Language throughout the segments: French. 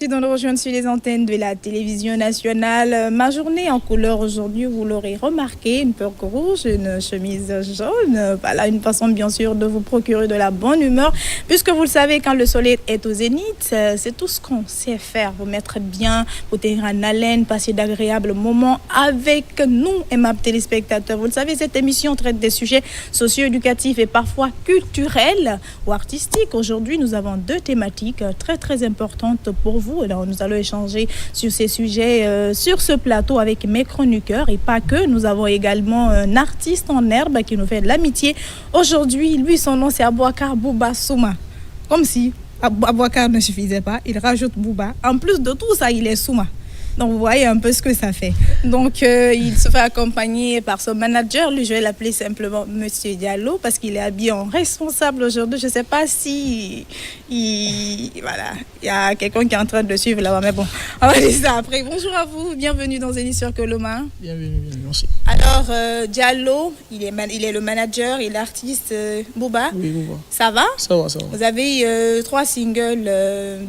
Dans le rejoindre sur les antennes de la télévision nationale. Ma journée en couleur aujourd'hui, vous l'aurez remarqué, une perruque rouge, une chemise jaune. Voilà, une façon bien sûr de vous procurer de la bonne humeur. Puisque vous le savez, quand le soleil est au zénith, c'est tout ce qu'on sait faire. Vous mettre bien, vous tenir en haleine, passer d'agréables moments avec nous, aimables téléspectateurs. Vous le savez, cette émission traite des sujets socio-éducatifs et parfois culturels ou artistiques. Aujourd'hui, nous avons deux thématiques très importantes pour vous. Alors, nous allons échanger sur ces sujets sur ce plateau avec mes chroniqueurs et pas que. Nous avons également un artiste en herbe qui nous fait de l'amitié. Aujourd'hui, lui, son nom c'est Abouakar Bouba Souma. Comme si Abouakar ne suffisait pas, il rajoute Bouba. En plus de tout ça, il est Souma. Donc, vous voyez un peu ce que ça fait. Donc, il se fait accompagner par son manager. Lui, je vais l'appeler simplement Monsieur Diallo parce qu'il est habillé en responsable aujourd'hui. Je ne sais pas si... Voilà, il y a quelqu'un qui est en train de suivre là-bas. Mais bon, on va dire ça après. Bonjour à vous. Bienvenue dans Zénith sur Coloma. Bienvenue, merci. Alors, Diallo, il est le manager, il est l'artiste Bouba. Oui, Bouba. Ça va? Ça va. Vous avez 3 singles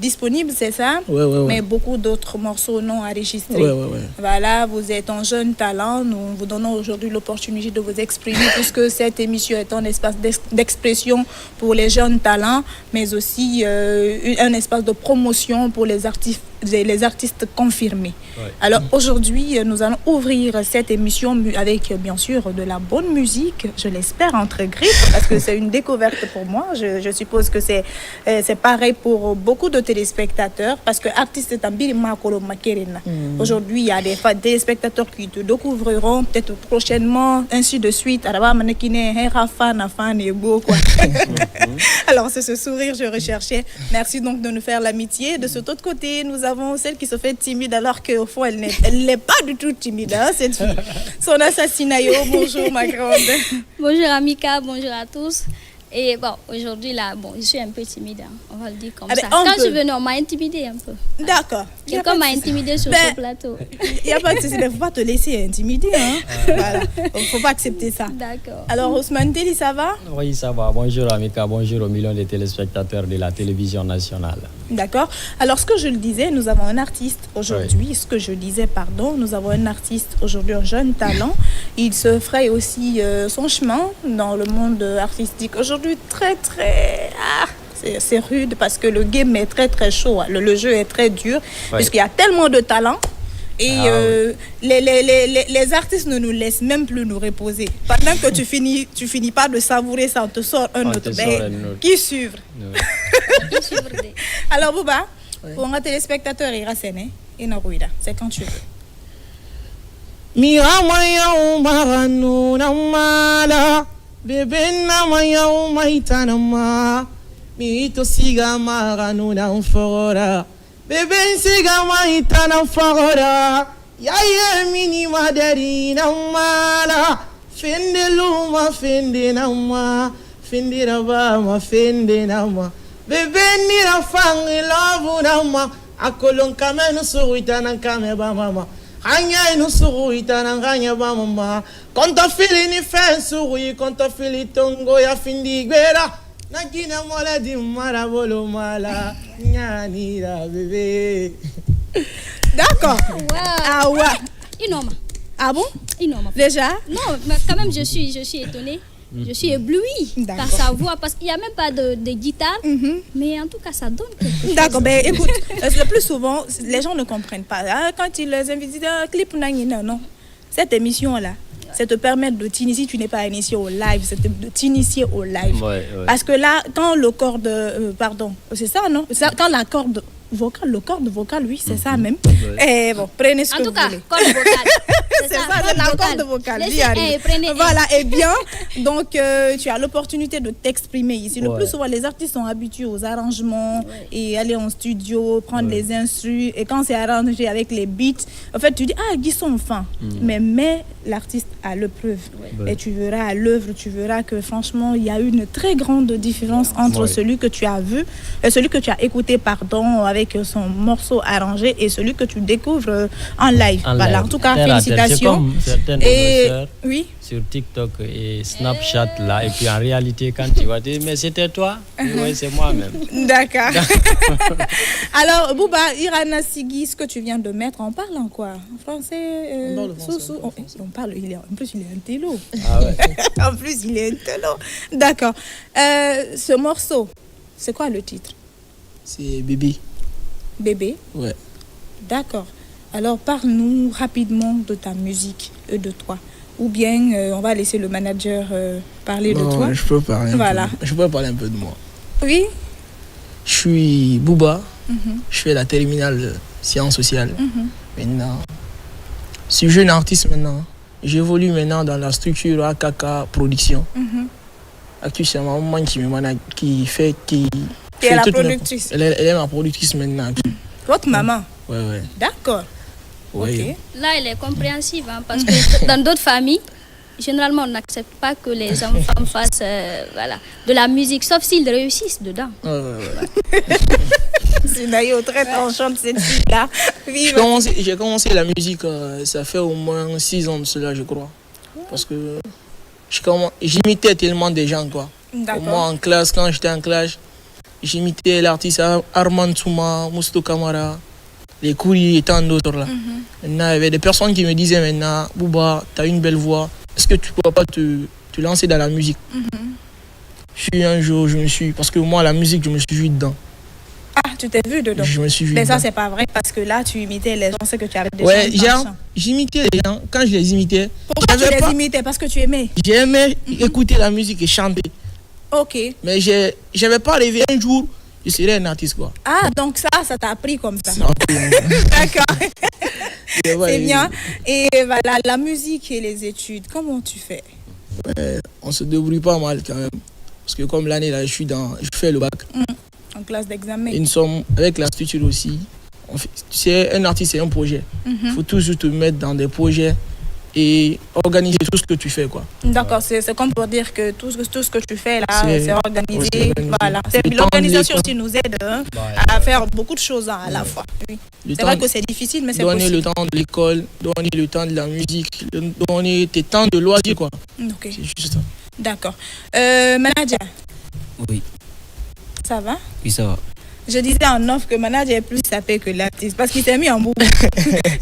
disponibles, c'est ça? Oui. Mais beaucoup d'autres morceaux non enregistrés. Oui. Voilà, vous êtes un jeune talent. Nous vous donnons aujourd'hui l'opportunité de vous exprimer puisque cette émission est un espace d'expression pour les jeunes talents, mais aussi un espace de promotion pour les artistes confirmés. Ouais. Alors aujourd'hui, nous allons ouvrir cette émission avec bien sûr de la bonne musique, je l'espère entre griffes, parce que c'est une découverte pour moi. Je suppose que c'est pareil pour beaucoup de téléspectateurs, parce que artiste est un bilima kolomakerena. Aujourd'hui, il y a des téléspectateurs qui te découvriront peut-être prochainement, ainsi de suite. Alors c'est ce sourire que je recherchais. Merci donc de nous faire l'amitié. De cet autre côté, nous avons celle qui se fait timide alors qu'au fond, elle n'est pas du tout timide. Hein, cette fille. Son assassinat. Bonjour ma grande. Bonjour Amika, bonjour à tous. Et bon, aujourd'hui là, je suis un peu timide, hein, on va le dire comme ça. Quand je suis venue, on m'a intimidée un peu. D'accord. Quelqu'un m'a intimidée sur ce plateau. Il n'y a pas de souci, mais il ne faut pas te laisser intimider. Hein. Voilà. Il ne faut pas accepter ça. D'accord. Alors Ousmane Teli, ça va? Oui, ça va. Bonjour Amika, bonjour aux millions de téléspectateurs de la télévision nationale. D'accord. Alors ce que je le disais, nous avons un artiste aujourd'hui. Oui. Nous avons un artiste aujourd'hui, un jeune talent. Il se fraye aussi son chemin dans le monde artistique. Aujourd'hui, c'est rude parce que le game est très chaud. Le jeu est très dur puisqu'il y a tellement de talent. Et les artistes ne nous laissent même plus nous reposer. Pendant que tu finis pas de savourer ça, on te sort un autre. Qui suivre? Alors Bouba, pour un téléspectateur, il reste c'est quand tu veux. Bebena maya umaitana ma mito siga maranu na ufora beben siga maitana ufora yaye mini madari na mala fende luma fende na ma fende raba ma fende na ma beben ni rafangi lavu na ma akolon kamenu suitana kame ba mama Hanya inusuru itananganya ba mama konta fili ni fensuri konta fili tongo ya findigwera nakina mola di marabolo mala nyani la bébé. D'accord. Wow. Ah ouais. Inoma. Ah bon? Inoma. Déjà? Non, mais quand même je suis étonnée. Je suis éblouie par sa voix parce qu'il n'y a même pas de guitare, mais en tout cas ça donne quelque chose. D'accord, ben écoute, le plus souvent, les gens ne comprennent pas. Hein, quand ils les invitent, clip non. Cette émission-là, c'est te permettre de t'initier, tu n'es pas initié au live, c'est de t'initier au live. Ouais. Parce que là, quand le corde, c'est ça, non? Quand la corde vocale, oui, c'est ça même. Et bon, prenez ce que vous voulez. En tout cas, corde vocale. C'est ça, c'est la corde vocale. Voilà, et bien, donc tu as l'opportunité de t'exprimer ici. Le plus souvent, les artistes sont habitués aux arrangements et aller en studio, prendre les instrus. Et quand c'est arrangé avec les beats, en fait, tu dis, Guy sont fins. Mais l'artiste a le preuve. Et tu verras à l'œuvre, tu verras que franchement, il y a une très grande différence entre celui que tu as vu, celui que tu as écouté, avec son morceau arrangé et celui que tu découvres en live. En tout cas, félicitations. communication. comme certaines de Et nos sœurs oui. sur TikTok et Snapchat là, et puis en réalité quand tu vas dire mais c'était toi, oui c'est moi-même. D'accord. Alors Bouba, Irana Sigui, ce que tu viens de mettre, on parle en quoi? En français? On parle français, On parle, en plus il est un télo. Ah ouais. En plus il est un télo. D'accord. Ce morceau, c'est quoi le titre? C'est Bébé. Bébé? Ouais. D'accord. Alors parle-nous rapidement de ta musique et de toi. Ou bien on va laisser le manager parler de toi. Je peux parler Voilà. je peux parler un peu de moi. Oui. Je suis Bouba. Je fais la terminale sciences sociales. Maintenant, je suis jeune artiste maintenant. J'évolue maintenant dans la structure AKK Production. Actuellement, c'est ma maman qui me manage, qui fait la toute productrice. Elle est ma productrice maintenant. Votre maman? Ouais. D'accord. Ouais. Ok. Là, elle est compréhensive, hein, parce que dans d'autres familles, généralement, on n'accepte pas que les enfants fassent de la musique, sauf s'ils réussissent dedans. Ouais. C'est d'ailleurs très tranchante cette fille-là. Oui, J'ai commencé la musique, ça fait au moins 6 ans de cela, je crois. Parce que j'imitais tellement des gens, quoi. Moi, en classe, quand j'étais en classe, j'imitais l'artiste Armand Souma, Mousto Kamara, les Kouri et tant d'autres là. Maintenant, il y avait des personnes qui me disaient maintenant, Bouba, tu as une belle voix, est-ce que tu ne pourras pas te lancer dans la musique? Puis un jour, parce que moi, la musique, je me suis vu dedans. Ah, tu t'es vu dedans? Je me suis vu Mais dedans. ça, c'est pas vrai, parce que là, tu imitais les gens, c'est que tu avais déjà Ouais, une chanson. j'imitais les gens. Quand je les imitais, Pourquoi tu les imitais? Parce que tu aimais? J'aimais écouter la musique et chanter. Ok. Mais je n'avais pas rêvé un jour, je serais un artiste, quoi. Ah, donc ça t'a appris comme ça. Ça a pris, D'accord. ouais, C'est bien. Et voilà, la musique et les études, comment tu fais? Ouais, on se débrouille pas mal quand même. Parce que comme l'année là, je fais le bac. En classe d'examen. Et nous sommes avec la structure aussi. C'est un artiste, c'est un projet. Il faut toujours te mettre dans des projets et organiser tout ce que tu fais, quoi. D'accord, c'est comme pour dire que tout ce que tu fais là, c'est organisé. organisé. Voilà. L'organisation aussi nous aide à faire beaucoup de choses à la fois. Oui. C'est vrai que c'est difficile, mais c'est possible. Donner le temps de l'école, donner le temps de la musique, donner tes temps de loisirs, quoi. Ok. C'est juste ça. D'accord. Manager, Oui, ça va? oui, ça va. Je disais en off que manager est plus sapé que l'artiste parce qu'il s'est mis en boubou.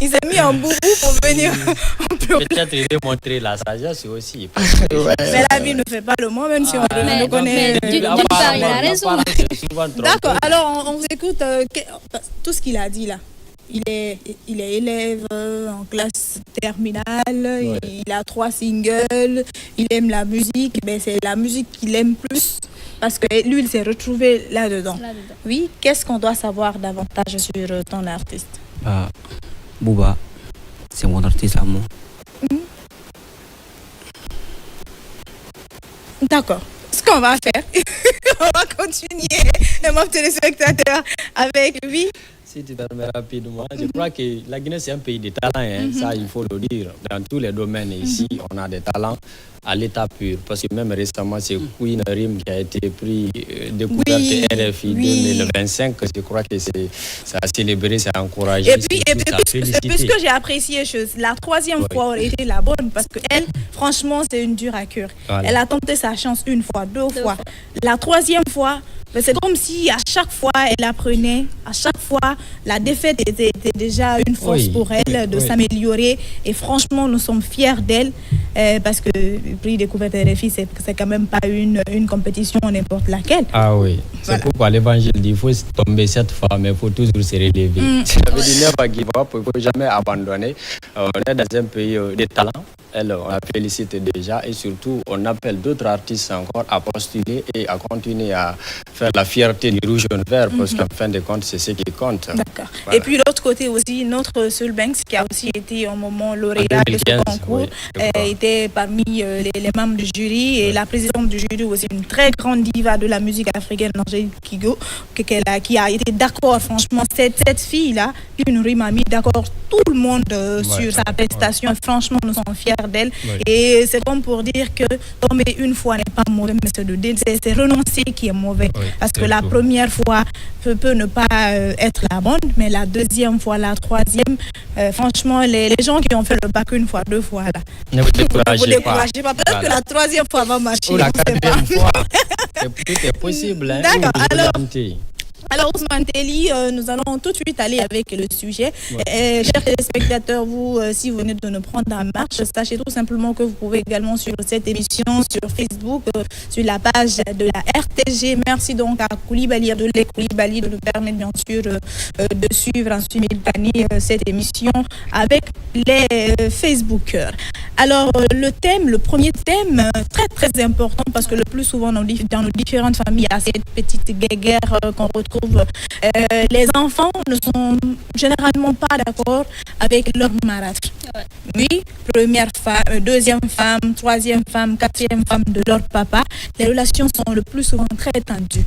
Il s'est mis en boubou pour venir. Peut-être il veut montrer la sagesse aussi. Mais la vie ne fait pas le mois, même si on le connaît. D'une part, il a raison. D'accord, alors on vous écoute tout ce qu'il a dit là. Il est élève en classe terminale, il a 3 singles, il aime la musique, mais c'est la musique qu'il aime plus parce que lui, il s'est retrouvé là-dedans. Oui, qu'est-ce qu'on doit savoir davantage sur ton artiste? Bouba, c'est mon artiste à moi. D'accord. Ce qu'on va faire, on va continuer, mon téléspectateur, avec lui. Si tu permets rapidement, je crois que la Guinée c'est un pays de talent, hein. Ça il faut le dire. Dans tous les domaines ici, on a des talents à l'état pur. Parce que même récemment, c'est Queen Rim qui a été pris découverte RFI 2025. Je crois que ça a célébré, ça a encouragé. Et puis puisque j'ai apprécié la 3e fois aurait été la bonne, parce qu'elle, franchement, c'est une dure à cure. Voilà. Elle a tenté sa chance 1 fois, 2 fois. La 3e fois, c'est comme si à chaque fois elle apprenait, à chaque fois la défaite était déjà une force pour elle de s'améliorer. Et franchement, nous sommes fiers d'elle parce que le prix découverte RFI, c'est quand même pas une compétition n'importe laquelle. Ah oui, c'est pourquoi l'évangile dit qu'il faut tomber 7 fois, mais il faut toujours se relever. Ça veut dire never give up, il ne faut jamais abandonner. On est dans un pays de talent. Elle, on la félicite déjà et surtout on appelle d'autres artistes encore à postuler et à continuer à faire la fierté du rouge jaune vert parce qu'en fin de compte c'est ce qui compte. D'accord. Voilà. Et puis l'autre côté aussi, notre Soul Banks qui a aussi été un moment lauréat de ce concours, était parmi les membres du jury et la présidente du jury aussi, une très grande diva de la musique africaine, Angélique Kigo, qui a été d'accord. Franchement, cette fille-là, une rime a mis d'accord tout le monde sur sa prestation. Franchement, nous sommes fiers d'elle. Oui. Et c'est comme pour dire que tomber une fois n'est pas mauvais, mais c'est renoncer qui est mauvais. Oui, parce que c'est la tout. première fois peut ne pas être la bonne, mais la deuxième fois, la troisième, franchement, les gens qui ont fait le bac une fois, deux fois, là, Ne vous vous découragez pas. découragez pas. Peut-être que Voilà. la troisième fois va marcher. Ou la on sait pas. quatrième fois. Tout est possible. Hein. D'accord, Ou alors- brillantez. Alors Ousmane Telli, nous allons tout de suite aller avec le sujet. Chers téléspectateurs, vous, si vous venez de nous prendre en marche, sachez tout simplement que vous pouvez également suivre cette émission sur Facebook, sur la page de la RTG. Merci donc à Koulibaly, Abdoulaye Koulibaly, de nous permettre bien sûr de suivre en simultané cette émission avec les Facebookers. Alors le premier thème, très très important parce que le plus souvent dans nos différentes familles, il y a cette petite guéguerre qu'on retrouve. Les enfants ne sont généralement pas d'accord avec leur marâtre. Oui, première femme, deuxième femme, troisième femme, quatrième femme de leur papa. Les relations sont le plus souvent très tendues.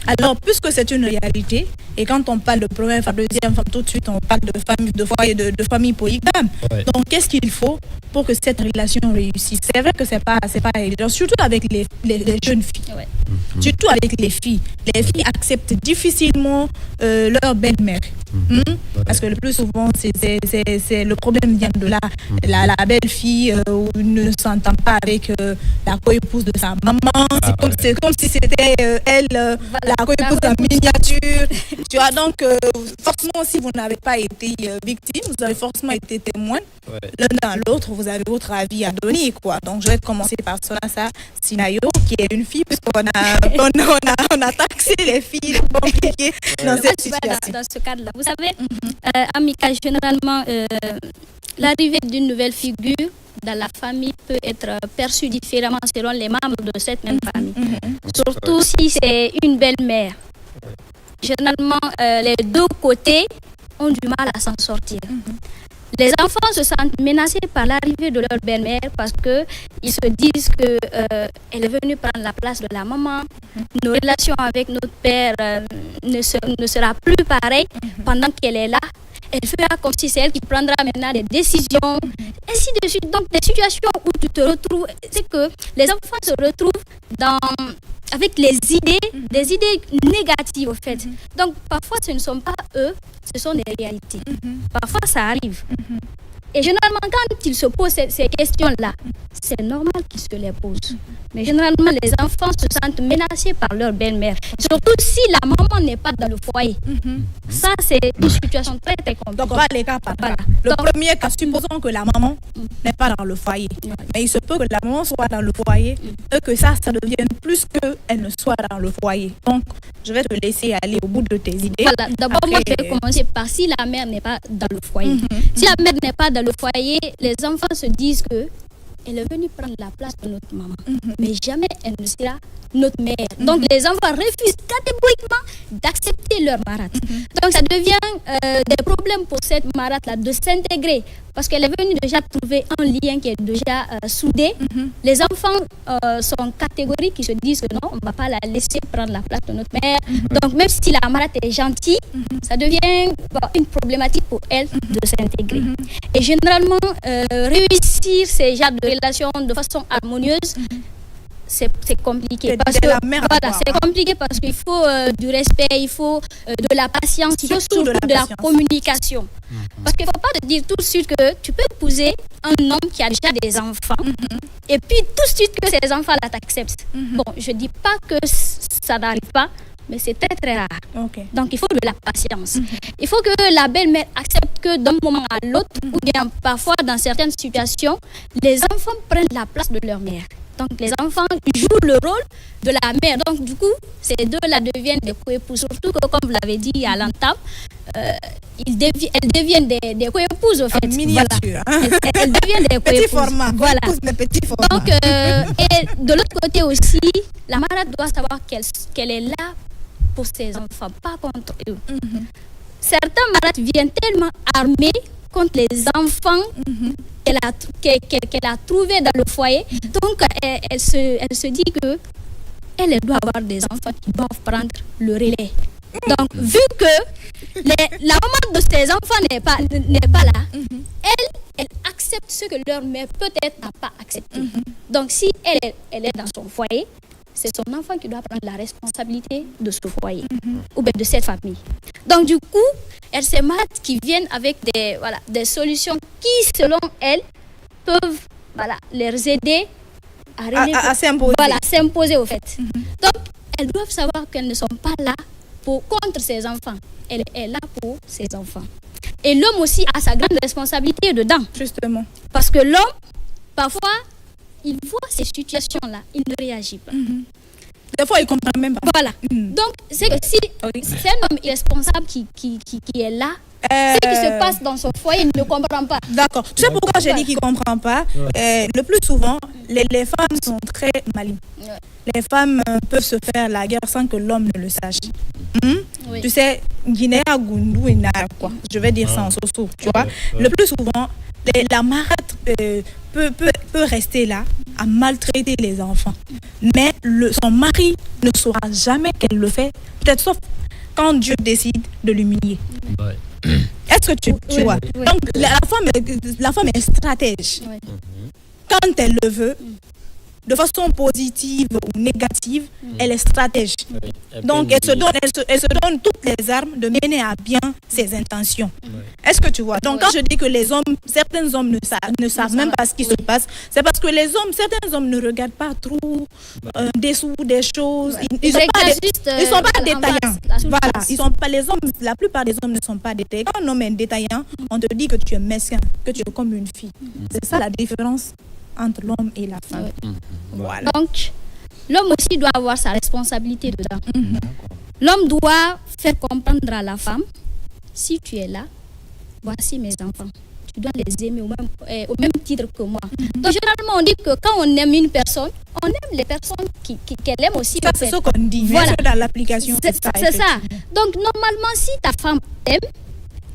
Alors, puisque c'est une réalité, et quand on parle de première femme, deuxième femme, tout de suite on parle de famille, de foyer, de famille polygame. Ouais. Donc, qu'est-ce qu'il faut pour que cette relation réussisse? C'est vrai que c'est pas évident, surtout avec les jeunes filles. Ouais. Surtout avec les filles. Les filles acceptent difficilement leur belle-mère. Parce que le plus souvent, c'est le problème vient de là. La belle-fille ne s'entend pas avec la co-épouse de sa maman. C'est comme si c'était elle, la co-épouse en miniature. Tu vois, donc, forcément, si vous n'avez pas été victime, vous avez forcément été témoin. Ouais. L'un dans l'autre, vous avez votre avis à donner, quoi. Donc, je vais commencer par Sonasa Sinayo, qui est une fille, puisqu'on a taxé les filles compliquées dans cette situation. Dans ce cadre-là. Vous savez, Amika, généralement, l'arrivée d'une nouvelle figure dans la famille peut être perçue différemment selon les membres de cette même famille. Surtout si c'est une belle-mère. Généralement, les deux côtés ont du mal à s'en sortir. Les enfants se sentent menacés par l'arrivée de leur belle-mère parce qu'ils se disent qu'elle est venue prendre la place de la maman. Nos relations avec notre père ne sera plus pareilles pendant qu'elle est là. Elle fera comme si c'est elle qui prendra maintenant les décisions, ainsi de suite. Donc, des situations où tu te retrouves, c'est que les enfants se retrouvent avec des idées négatives, au fait. Donc, parfois, ce ne sont pas eux, ce sont des réalités. Parfois, ça arrive. Et généralement, quand ils se posent ces questions-là, c'est normal qu'ils se les posent. Mais généralement, les enfants se sentent menacés par leur belle-mère. Surtout si la maman n'est pas dans le foyer. Ça, c'est une situation très, très compliquée. Donc, on va les cas par cas. Le premier cas, supposons que la maman n'est pas dans le foyer. Mais il se peut que la maman soit dans le foyer et que ça devienne plus qu'elle ne soit dans le foyer. Donc, je vais te laisser aller au bout de tes idées. Voilà, d'abord, moi, je vais commencer par si la mère n'est pas dans le foyer. Si la mère n'est pas dans le foyer, les enfants se disent que elle est venue prendre la place de notre maman. Mais jamais elle ne sera notre mère. Donc les enfants refusent catégoriquement d'accepter leur marâtre. Donc ça devient des problèmes pour cette marâtre-là de s'intégrer parce qu'elle est venue déjà trouver un lien qui est déjà soudé. Les enfants sont catégoriques, qui se disent que non, on ne va pas la laisser prendre la place de notre mère. Donc même si la marâtre est gentille, ça devient une problématique pour elle de s'intégrer. Et généralement, réussir ces genres de relations de façon harmonieuse, c'est compliqué. Parce que, voilà, c'est compliqué parce qu'il faut du respect, il faut de la patience, il faut surtout de la communication. Parce qu'il ne faut pas te dire tout de suite que tu peux épouser un homme qui a déjà des enfants et puis tout de suite que ces enfants-là t'acceptent. Bon, je ne dis pas que ça n'arrive pas, mais c'est très très rare. Donc il faut de la patience. Il faut que la belle-mère accepte que d'un moment à l'autre, ou bien parfois dans certaines situations, les enfants prennent la place de leur mère. Donc les enfants jouent le rôle de la mère. Donc du coup, ces deux-là deviennent des co-épouses. Surtout que, comme vous l'avez dit à l'entame, elles deviennent des co-épouses au fait. En miniature. Voilà. Elles deviennent des co-épouses. Petit format. Voilà. Petit format. Donc, et de l'autre côté aussi, la marâtre doit savoir qu'elle est là pour ses enfants, pas contre eux. Certains marâtres viennent tellement armés contre les enfants qu'elle a trouvés dans le foyer. Donc, elle se dit que elle doit avoir des enfants qui doivent prendre le relais. Donc, vu que la maman de ses enfants n'est pas là, elle accepte ce que leur mère peut-être n'a pas accepté. Donc, si elle est dans son foyer, c'est son enfant qui doit prendre la responsabilité de ce foyer ou bien de cette famille. Donc, du coup, elles ces malades qui viennent avec des solutions qui, selon elles, peuvent les aider à s'imposer. Voilà, s'imposer au fait. Donc, elles doivent savoir qu'elles ne sont pas là contre ses enfants. Elle est là pour ses enfants. Et l'homme aussi a sa grande responsabilité dedans. Justement. Parce que l'homme, parfois, il voit ces situations-là, il ne réagit pas. Des fois, il ne comprend même pas. Voilà. Donc, c'est que si c'est un homme irresponsable qui est là, ce qui se passe dans son foyer, il ne comprend pas. D'accord. Tu sais pourquoi j'ai dit qu'il ne comprend pas? Le plus souvent, les femmes sont très malignes. Les femmes peuvent se faire la guerre sans que l'homme ne le sache. Oui. Tu sais, Guinée, Goundou, quoi. Je vais dire ça en soso. Tu vois, le plus souvent, la marâtre peut rester là à maltraiter les enfants. Mais son mari ne saura jamais qu'elle le fait, peut-être sauf quand Dieu décide de l'humilier. Est-ce que tu vois? Donc, la femme est stratège. Quand elle le veut, de façon positive ou négative, elle est stratège. Donc, elle se donne toutes les armes de mener à bien ses intentions. Est-ce que tu vois? Donc, quand je dis que certains hommes ne savent même pas ce qui se passe, c'est parce que certains hommes ne regardent pas trop dessous des choses. Ils ne sont pas détaillants. Voilà, la plupart des hommes ne sont pas détaillants. Quand un homme est détaillant, on te dit que tu es mesquin, que tu es comme une fille. C'est ça la différence entre l'homme et la femme. Voilà. Donc, l'homme aussi doit avoir sa responsabilité dedans. L'homme doit faire comprendre à la femme, si tu es là, voici mes enfants. Tu dois les aimer au même titre que moi. Donc, généralement, on dit que quand on aime une personne, on aime les personnes qu'elle aime aussi. Ça, c'est ce qu'on dit. Voilà. Dans l'application, c'est ça. Donc, normalement, si ta femme t'aime,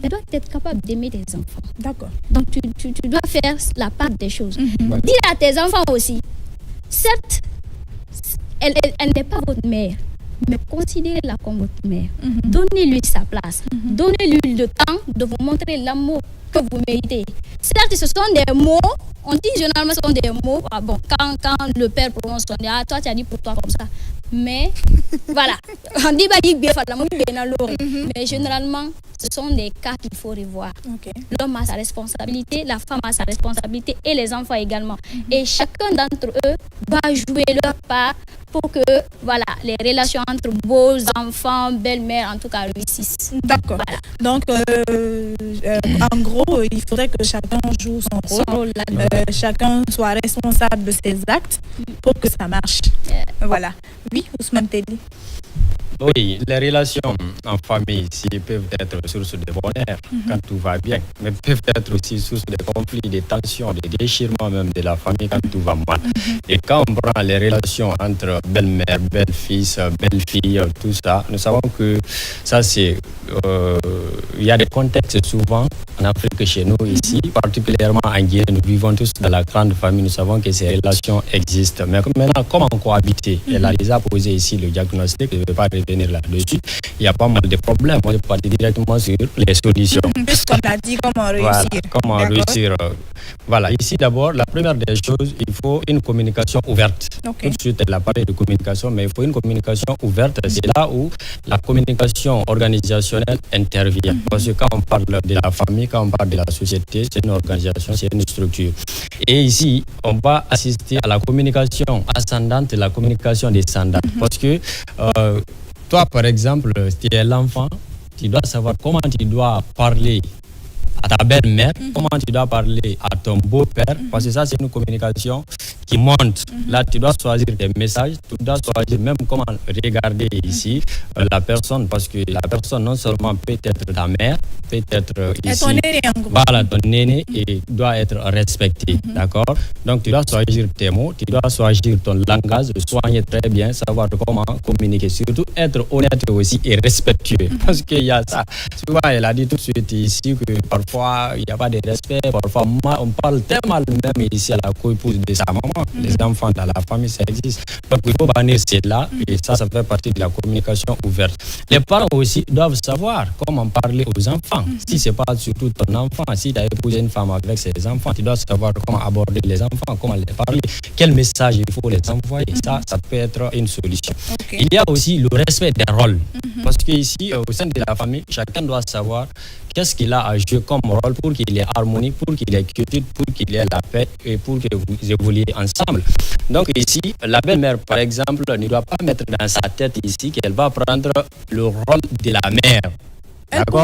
elle doit être capable d'aimer tes enfants. D'accord. Donc, tu dois faire la part des choses. Dis à tes enfants aussi, certes, elle n'est pas votre mère, mais considérez-la comme votre mère. Donnez-lui sa place. Donnez-lui le temps de vous montrer l'amour que vous méritez. Certes, ce sont des mots, on dit généralement ce sont des mots. Quand le père prononce, on dit, toi tu as dit pour toi comme ça. Mais voilà, on dit mais généralement, ce sont des cas qu'il faut revoir. L'homme a sa responsabilité, la femme a sa responsabilité et les enfants également. Et chacun d'entre eux va jouer leur part pour que les relations entre beaux enfants, belle-mère, en tout cas, réussissent. D'accord. Voilà. Donc, en gros, il faudrait que chacun joue son rôle. Chacun soit responsable de ses actes pour que ça marche. Voilà. Oui, Ousmane Teddy. Oui, les relations en famille ici peuvent être source de bonheur quand tout va bien, mais peuvent être aussi source de conflits, de tensions, de déchirements même de la famille quand tout va mal. Et quand on prend les relations entre belle-mère, belle-fils, belle-fille, tout ça, nous savons que ça c'est... il y a des contextes souvent en Afrique chez nous ici, particulièrement en Guinée, nous vivons tous dans la grande famille, nous savons que ces relations existent. Mais maintenant, comment cohabiter? Elle a déjà posé ici le diagnostic, je ne vais pas revenir là-dessus. Il y a pas mal de problèmes, on est parti directement sur les solutions. Puisqu'on a dit comment réussir. Voilà, comment réussir. Voilà, ici d'abord, la première des choses, il faut une communication ouverte. Tout de suite, elle a parlé de communication, mais il faut une communication ouverte. C'est là où la communication organisationnelle intervient. Parce que quand on parle de la famille, quand on parle de la société, c'est une organisation, c'est une structure. Et ici, on va assister à la communication ascendante et la communication descendante. Parce que toi, par exemple, si tu es l'enfant, tu dois savoir comment tu dois parler à ta belle-mère, comment tu dois parler à ton beau-père, parce que ça, c'est une communication qui monte. Là, tu dois choisir tes messages, tu dois choisir même comment regarder ici la personne, parce que la personne, non seulement peut être ta mère, peut être ici, ton aîné, en gros. Voilà, ton aîné, et doit être respecté, d'accord? Donc, tu dois choisir tes mots, tu dois choisir ton langage, soigner très bien, savoir comment communiquer, surtout être honnête aussi et respectueux, parce qu'il y a ça. Tu vois, elle a dit tout de suite ici que parfois, il n'y a pas de respect, parfois on parle très mal même ici à la co-épouse de sa maman, enfants. Les enfants dans la famille, ça existe. Donc il faut bannir cela et ça fait partie de la communication ouverte. Les parents aussi doivent savoir comment parler aux enfants. Si ce n'est pas surtout ton enfant, si tu as épousé une femme avec ses enfants, tu dois savoir comment aborder les enfants, comment les parler, quel message il faut les envoyer. Ça peut être une solution. Okay. Il y a aussi le respect des rôles. Parce qu'ici, au sein de la famille, chacun doit savoir qu'est-ce qu'il a à jouer comme rôle pour qu'il ait harmonie, pour qu'il ait quiétude, pour qu'il ait la paix et pour que vous évoluiez ensemble. Donc ici, la belle-mère, par exemple, ne doit pas mettre dans sa tête ici qu'elle va prendre le rôle de la mère. D'accord.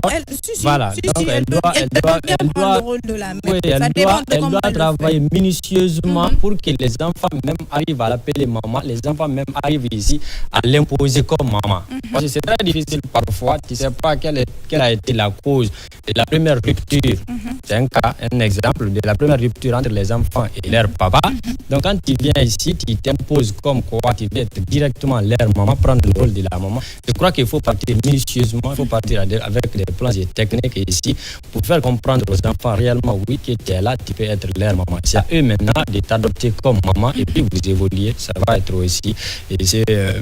Voilà. Donc elle doit le rôle de la mère. Oui, elle doit travailler minutieusement pour que les enfants même arrivent à l'appeler maman, les enfants même arrivent ici à l'imposer comme maman. Parce que c'est très difficile parfois, tu ne sais pas quelle a été la cause de la première rupture. C'est un exemple de la première rupture entre les enfants et leur papa. Donc quand tu viens ici, tu t'imposes comme quoi tu veux être directement leur maman, prendre le rôle de la maman. Je crois qu'il faut partir minutieusement, il faut partir avec des plans et techniques ici pour faire comprendre aux enfants réellement, oui, que tu es là, tu peux être leur maman. C'est à eux maintenant de t'adopter comme maman et puis vous évoluer, ça va être aussi, et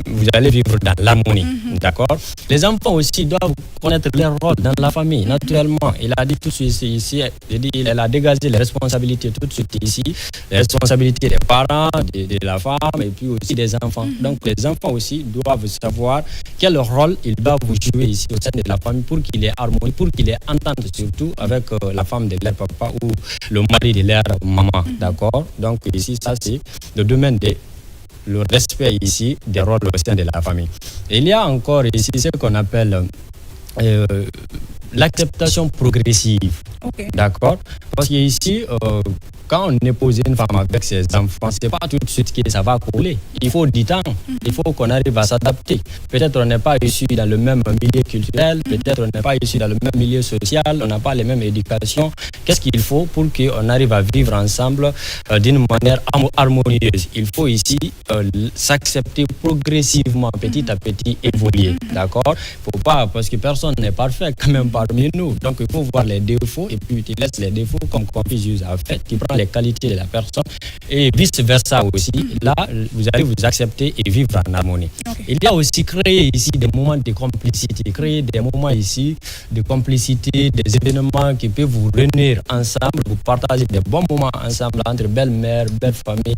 vous allez vivre dans l'harmonie, d'accord. Les enfants aussi doivent connaître leur rôle dans la famille, naturellement. Il a dit tout de suite ici, elle a dégagé les responsabilités tout de suite ici, les responsabilités des parents, de la femme et puis aussi des enfants. Donc les enfants aussi doivent savoir quel rôle ils doivent jouer ici au sein de la famille pour qu'il ait harmonie, pour qu'il ait entente surtout avec la femme de leur papa ou le mari de leur maman, d'accord. Donc ici, ça c'est le domaine de le respect ici des rôles au sein de la famille. Et il y a encore ici ce qu'on appelle l'acceptation progressive. Okay. D'accord. Parce qu'ici, quand on épouse une femme avec ses enfants, c'est pas tout de suite que ça va couler. Il faut du temps. Il faut qu'on arrive à s'adapter. Peut-être on n'est pas issu dans le même milieu culturel, peut-être on n'est pas issu dans le même milieu social, on n'a pas les mêmes éducations. Qu'est-ce qu'il faut pour qu'on arrive à vivre ensemble d'une manière harmonieuse? Il faut ici s'accepter progressivement, petit à petit, évoluer. D'accord? Faut pas, parce que personne n'est parfait quand même parmi nous. Donc il faut voir les défauts et puis tu laisses les défauts comme Confucius a fait. Tu prends les qualités de la personne et vice-versa aussi. Là, vous allez vous accepter et vivre en harmonie. Okay. Il y a aussi créer ici des moments de complicité, créer des moments ici de complicité, des événements qui peuvent vous réunir ensemble, vous partager des bons moments ensemble entre belle-mère, belle-famille,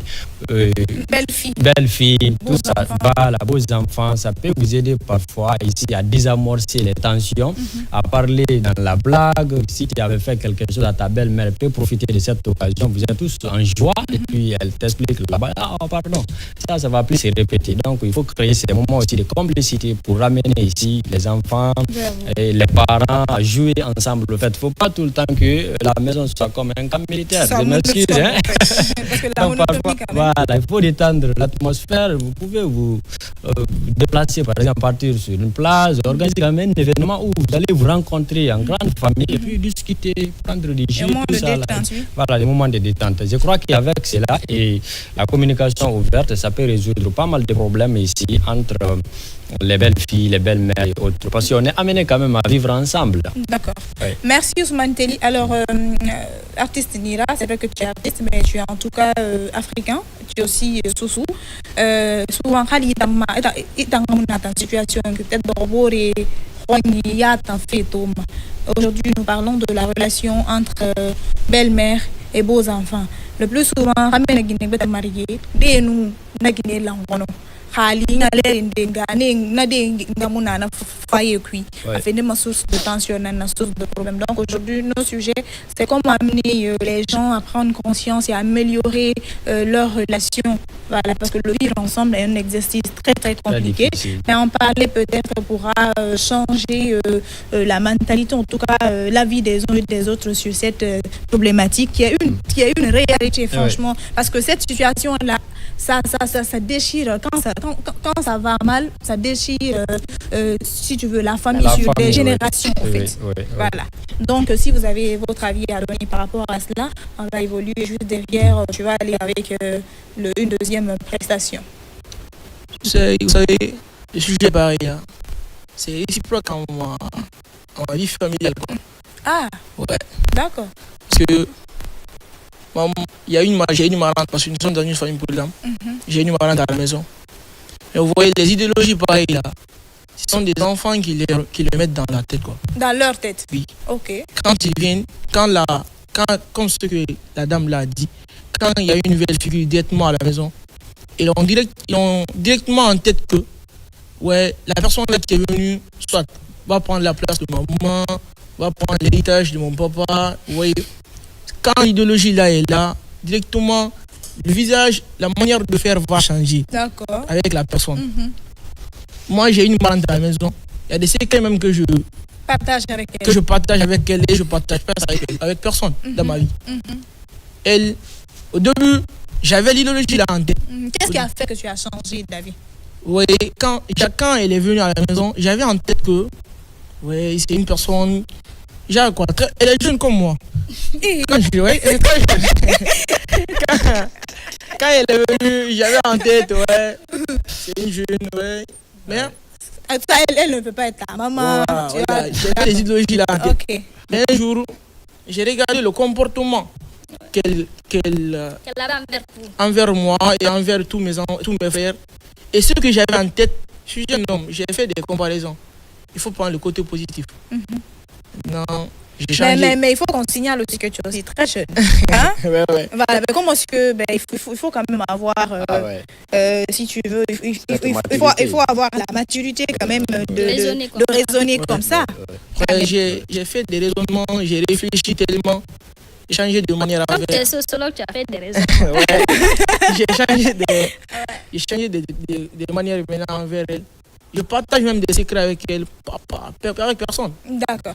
belle-fille, tout ça, voilà, beaux enfants. Ça peut vous aider parfois ici à désamorcer les tensions, à parler dans la blague. Si tu avais fait quelque chose à ta belle-mère, elle peut profiter de cette occasion. Vous êtes tous en joie et puis elle t'explique là-bas, pardon, ça va plus se répéter. Donc il faut créer ces moments aussi de complicité pour ramener ici les enfants et les parents à jouer ensemble. Le fait, il ne faut pas tout le temps que la maison soit comme un camp militaire. Je m'excuse. Parce que voilà, il faut détendre l'atmosphère. Vous pouvez vous déplacer, par exemple, partir sur une plage, organiser un événement où vous allez vous rencontrer en grande famille et puis discuter, prendre du jus, tout ça. Voilà, les moments de détente. Je crois qu'avec cela et la communication ouverte, ça peut résoudre pas mal de problèmes ici entre les belles filles, les belles mères et autres. Parce qu'on est amené quand même à vivre ensemble. D'accord. Oui. Merci Ousmane Telli. Alors, artiste Nira, c'est vrai que tu es artiste, mais tu es en tout cas africain. Tu es aussi Soussou. Souvent, situation peut-être aujourd'hui, nous parlons de la relation entre belle-mère et beaux-enfants. Le plus souvent, marié, nous source de tension, source de problème. Donc aujourd'hui, nos sujets, c'est comment amener les gens à prendre conscience et à améliorer leur relation. Voilà, parce que le vivre ensemble est un exercice très très compliqué. Mais en parler peut-être pourra changer la mentalité, en tout cas la vie des uns et des autres sur cette problématique qui est une réalité, franchement. Parce que cette situation-là, ça déchire quand ça va mal, ça déchire si tu veux la famille sur des générations en fait. Oui. Voilà. Donc si vous avez votre avis à donner par rapport à cela, on va évoluer juste derrière, tu vas aller avec une deuxième prestation. Vous savez, le sujet pareil, hein. C'est réciproque en vie familiale, quoi. Ah, ouais. D'accord. Parce que j'ai une marrante parce que nous sommes dans une famille polygame. J'ai une marrante à la maison. Et vous voyez, les idéologies pareilles là, ce sont des enfants qui les mettent dans la tête, quoi. Dans leur tête? Oui. Ok. Quand ils viennent, comme ce que la dame l'a dit, quand il y a une nouvelle figure directement à la maison, ils ont directement en tête que ouais, la personne là qui est venue, soit va prendre la place de ma maman, va prendre l'héritage de mon papa. Vous voyez, quand l'idéologie là est là, directement, le visage, la manière de faire va changer. D'accord. Avec la personne. Moi, j'ai une marrante à la maison. Il y a des secrets même que je partage avec elle. Que je partage avec elle et je partage pas avec personne dans ma vie. Elle, au début, j'avais l'idéologie là en tête. Qu'est-ce qui a fait que tu as changé d'avis? Oui, quand elle est venue à la maison, j'avais en tête que ouais, c'est une personne. Genre quoi, elle est jeune comme moi. Quand elle est venue, j'avais en tête, ouais, c'est une jeune, ouais. Mais elle ne peut pas être ta maman. Voilà, j'avais les idéologies là en tête. Okay. Mais un jour, j'ai regardé le comportement qu'elle avait envers moi et envers tous mes frères. Et ce que j'avais en tête, je suis un homme, j'ai fait des comparaisons. Il faut prendre le côté positif. Non, j'ai changé. Mais il faut qu'on signale aussi que tu es aussi très jeune. Hein? Ouais. Voilà, mais comment est-ce que il faut quand même avoir, si tu veux, il faut avoir la maturité quand même de raisonner comme ça. J'ai fait des raisonnements, j'ai réfléchi tellement. J'ai changé de manière Comme tu es sociologue, tu as fait des raisons. J'ai changé de manière maintenant envers elle. Je partage même des secrets avec elle, avec personne. D'accord.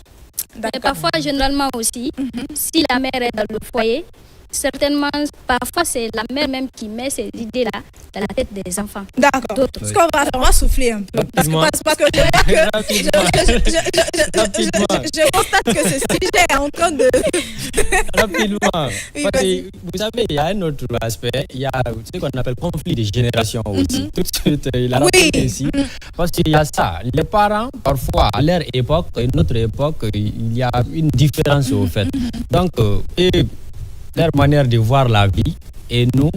Mais parfois, généralement aussi, si la mère est dans le foyer, certainement, parfois c'est la mère même qui met ces idées-là dans la tête des enfants. D'accord. Ce qu'on va faire, on va souffler un peu. Parce que je constate que ce sujet est en train de... Rapidement. Oui, parce que, vous savez, il y a un autre aspect. Il y a ce qu'on appelle conflit de génération aussi. Tout de suite, il a raconté ici. Parce qu'il y a ça. Les parents, parfois, à leur époque et notre époque, il y a une différence au fait. Donc, leur manière de voir la vie et nous,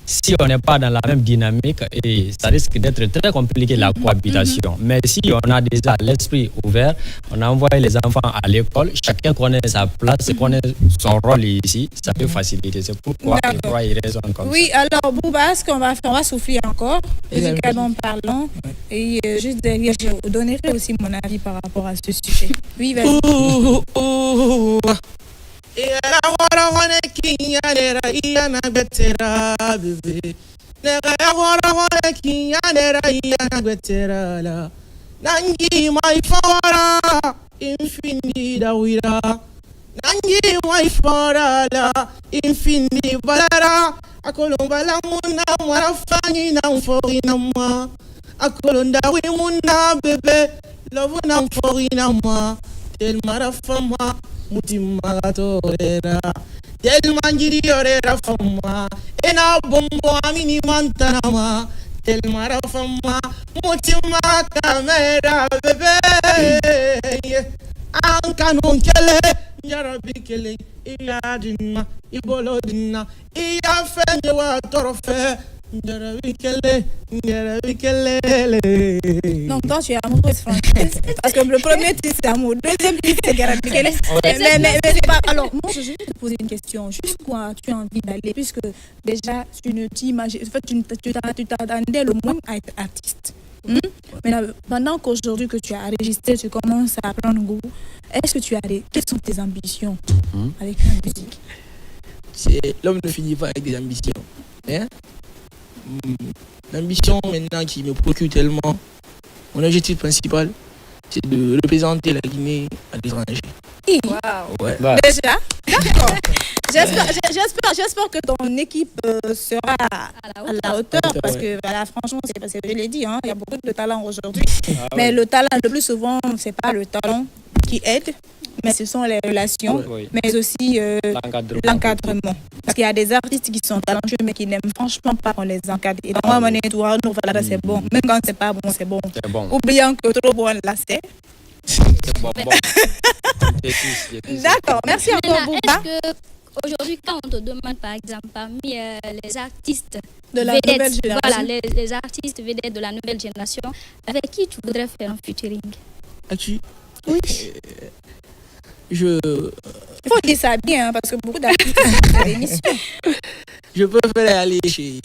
si on n'est pas dans la même dynamique, et ça risque d'être très compliqué la cohabitation. Mais si on a déjà l'esprit ouvert, on a envoyé les enfants à l'école, chacun connaît sa place, connaît son rôle ici, ça peut faciliter. C'est pourquoi il raisonne comme ça. Oui, alors Bouba, ce qu'on va faire, on va souffler encore, musicalement parlant, et juste derrière, je donnerai aussi mon avis par rapport à ce sujet. Oui, vas-y. Era hora hora kinyanera iyana betera bebe. Nega hora hora kinyanera iyana betera la. Nangi mai fora infini da wira. Nangi mai fora la infini balara. Akolomba muna marafani na mfori na ma. Akolonda wi muna bebe. Love na mfori na ma. Tel marafama. Mutima torera del manjiri orera fama ena bombo amini mantanama del mara fama mutima kamera bebe ankanun kele yarabi kele iyadina ibolodina iya fenye wa torofe yarabi kele. Donc toi tu es amoureuse française. Parce que le premier titre c'est amour, deuxième titre c'est Yarabi Kele. Mais c'est pas. Alors moi je vais te poser une question. Jusqu'où as-tu envie d'aller, puisque déjà tu ne t'imagines, en fait tu t'attendais le moins à être artiste. Mais là, pendant qu'aujourd'hui que tu as enregistré, tu commences à prendre goût. Est-ce que quelles sont tes ambitions avec la musique? L'homme ne finit pas avec des ambitions. Hein? L'ambition maintenant qui me procure tellement, mon objectif principal, c'est de représenter la Guinée à l'étranger. Wow. Ouais. Déjà, d'accord. J'espère que ton équipe sera à la hauteur, parce que voilà, franchement, je l'ai dit, il y a beaucoup de talent aujourd'hui. Mais le talent, le plus souvent, c'est pas le talent qui aide, mais ce sont les relations, mais aussi l'encadrement. Parce qu'il y a des artistes qui sont talentueux, mais qui n'aiment franchement pas qu'on les encadre. Et dans moi, c'est bon. Même quand c'est pas bon, c'est bon. Oubliant que trop bon, là, c'est. C'est bon. D'accord, merci encore Maintenant, Bouba. est-ce que aujourd'hui, quand on te demande, par exemple, parmi les artistes De la vedettes, nouvelle génération. voilà, les artistes vedettes de la nouvelle génération, avec qui tu voudrais faire un featuring? As-tu Oui. Il faut dire ça bien, hein, parce que beaucoup d'artistes sont dans l'émission. Je préfère aller chez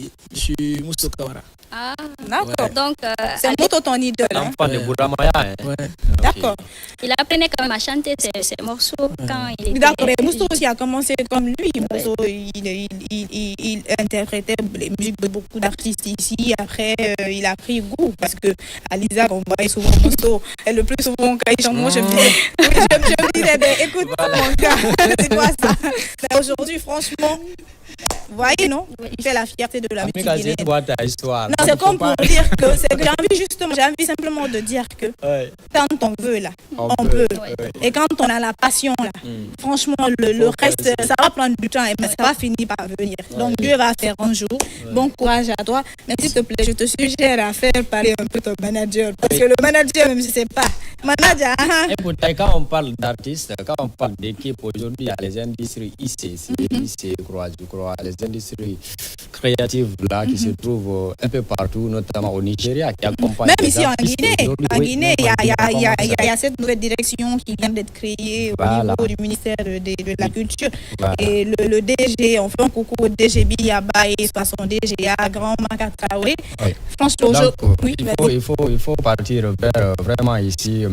Mousso Kawara. Ah, D'accord. donc, C'est Moto ton idole. Hein? L'enfant de Bouramaya. Hein. Ouais. D'accord. il apprenait quand même à chanter ses morceaux quand il était... D'accord, et Mousso aussi a commencé comme lui. Mousso, il interprétait les musiques de beaucoup d'artistes ici. Après, il a pris goût parce que Aliza, on voyait souvent Mousso. Et le plus souvent, quand il chante, moi, je me disais, je me disais, ben, écoute, mon gars, c'est quoi ça? Mais aujourd'hui, franchement, vous voyez, non? Il fait la fierté de la musique guinéenne. Histoire. Non, c'est comme pour dire que j'ai envie simplement de dire que Ouais. quand on veut là, on peut. Ouais. Et quand on a la passion là, franchement, le reste, ça va prendre du temps, mais ça va finir par venir. Donc Dieu va faire un jour. Bon courage à toi. Mais s'il te plaît, je te suggère à faire parler un peu ton manager. Parce que le manager, même si c'est pas manager, Et pourtant, quand on parle d'artistes, quand on parle d'équipe, aujourd'hui, il y a les industries IC, je crois, les industries créatives là qui se trouvent un peu partout, notamment au Nigeria, qui accompagnent. même les ici en artistes Guinée, aujourd'hui. en Oui, Guinée, il même y a cette nouvelle direction qui vient d'être créée Voilà. au niveau du ministère de la Culture. Voilà. Et le DG, on fait un coucou au DG Biyaba et son DGA, Grand Makatraoui. Oui. Franchement, Donc, oui, vas-y. il faut partir vers vraiment ici,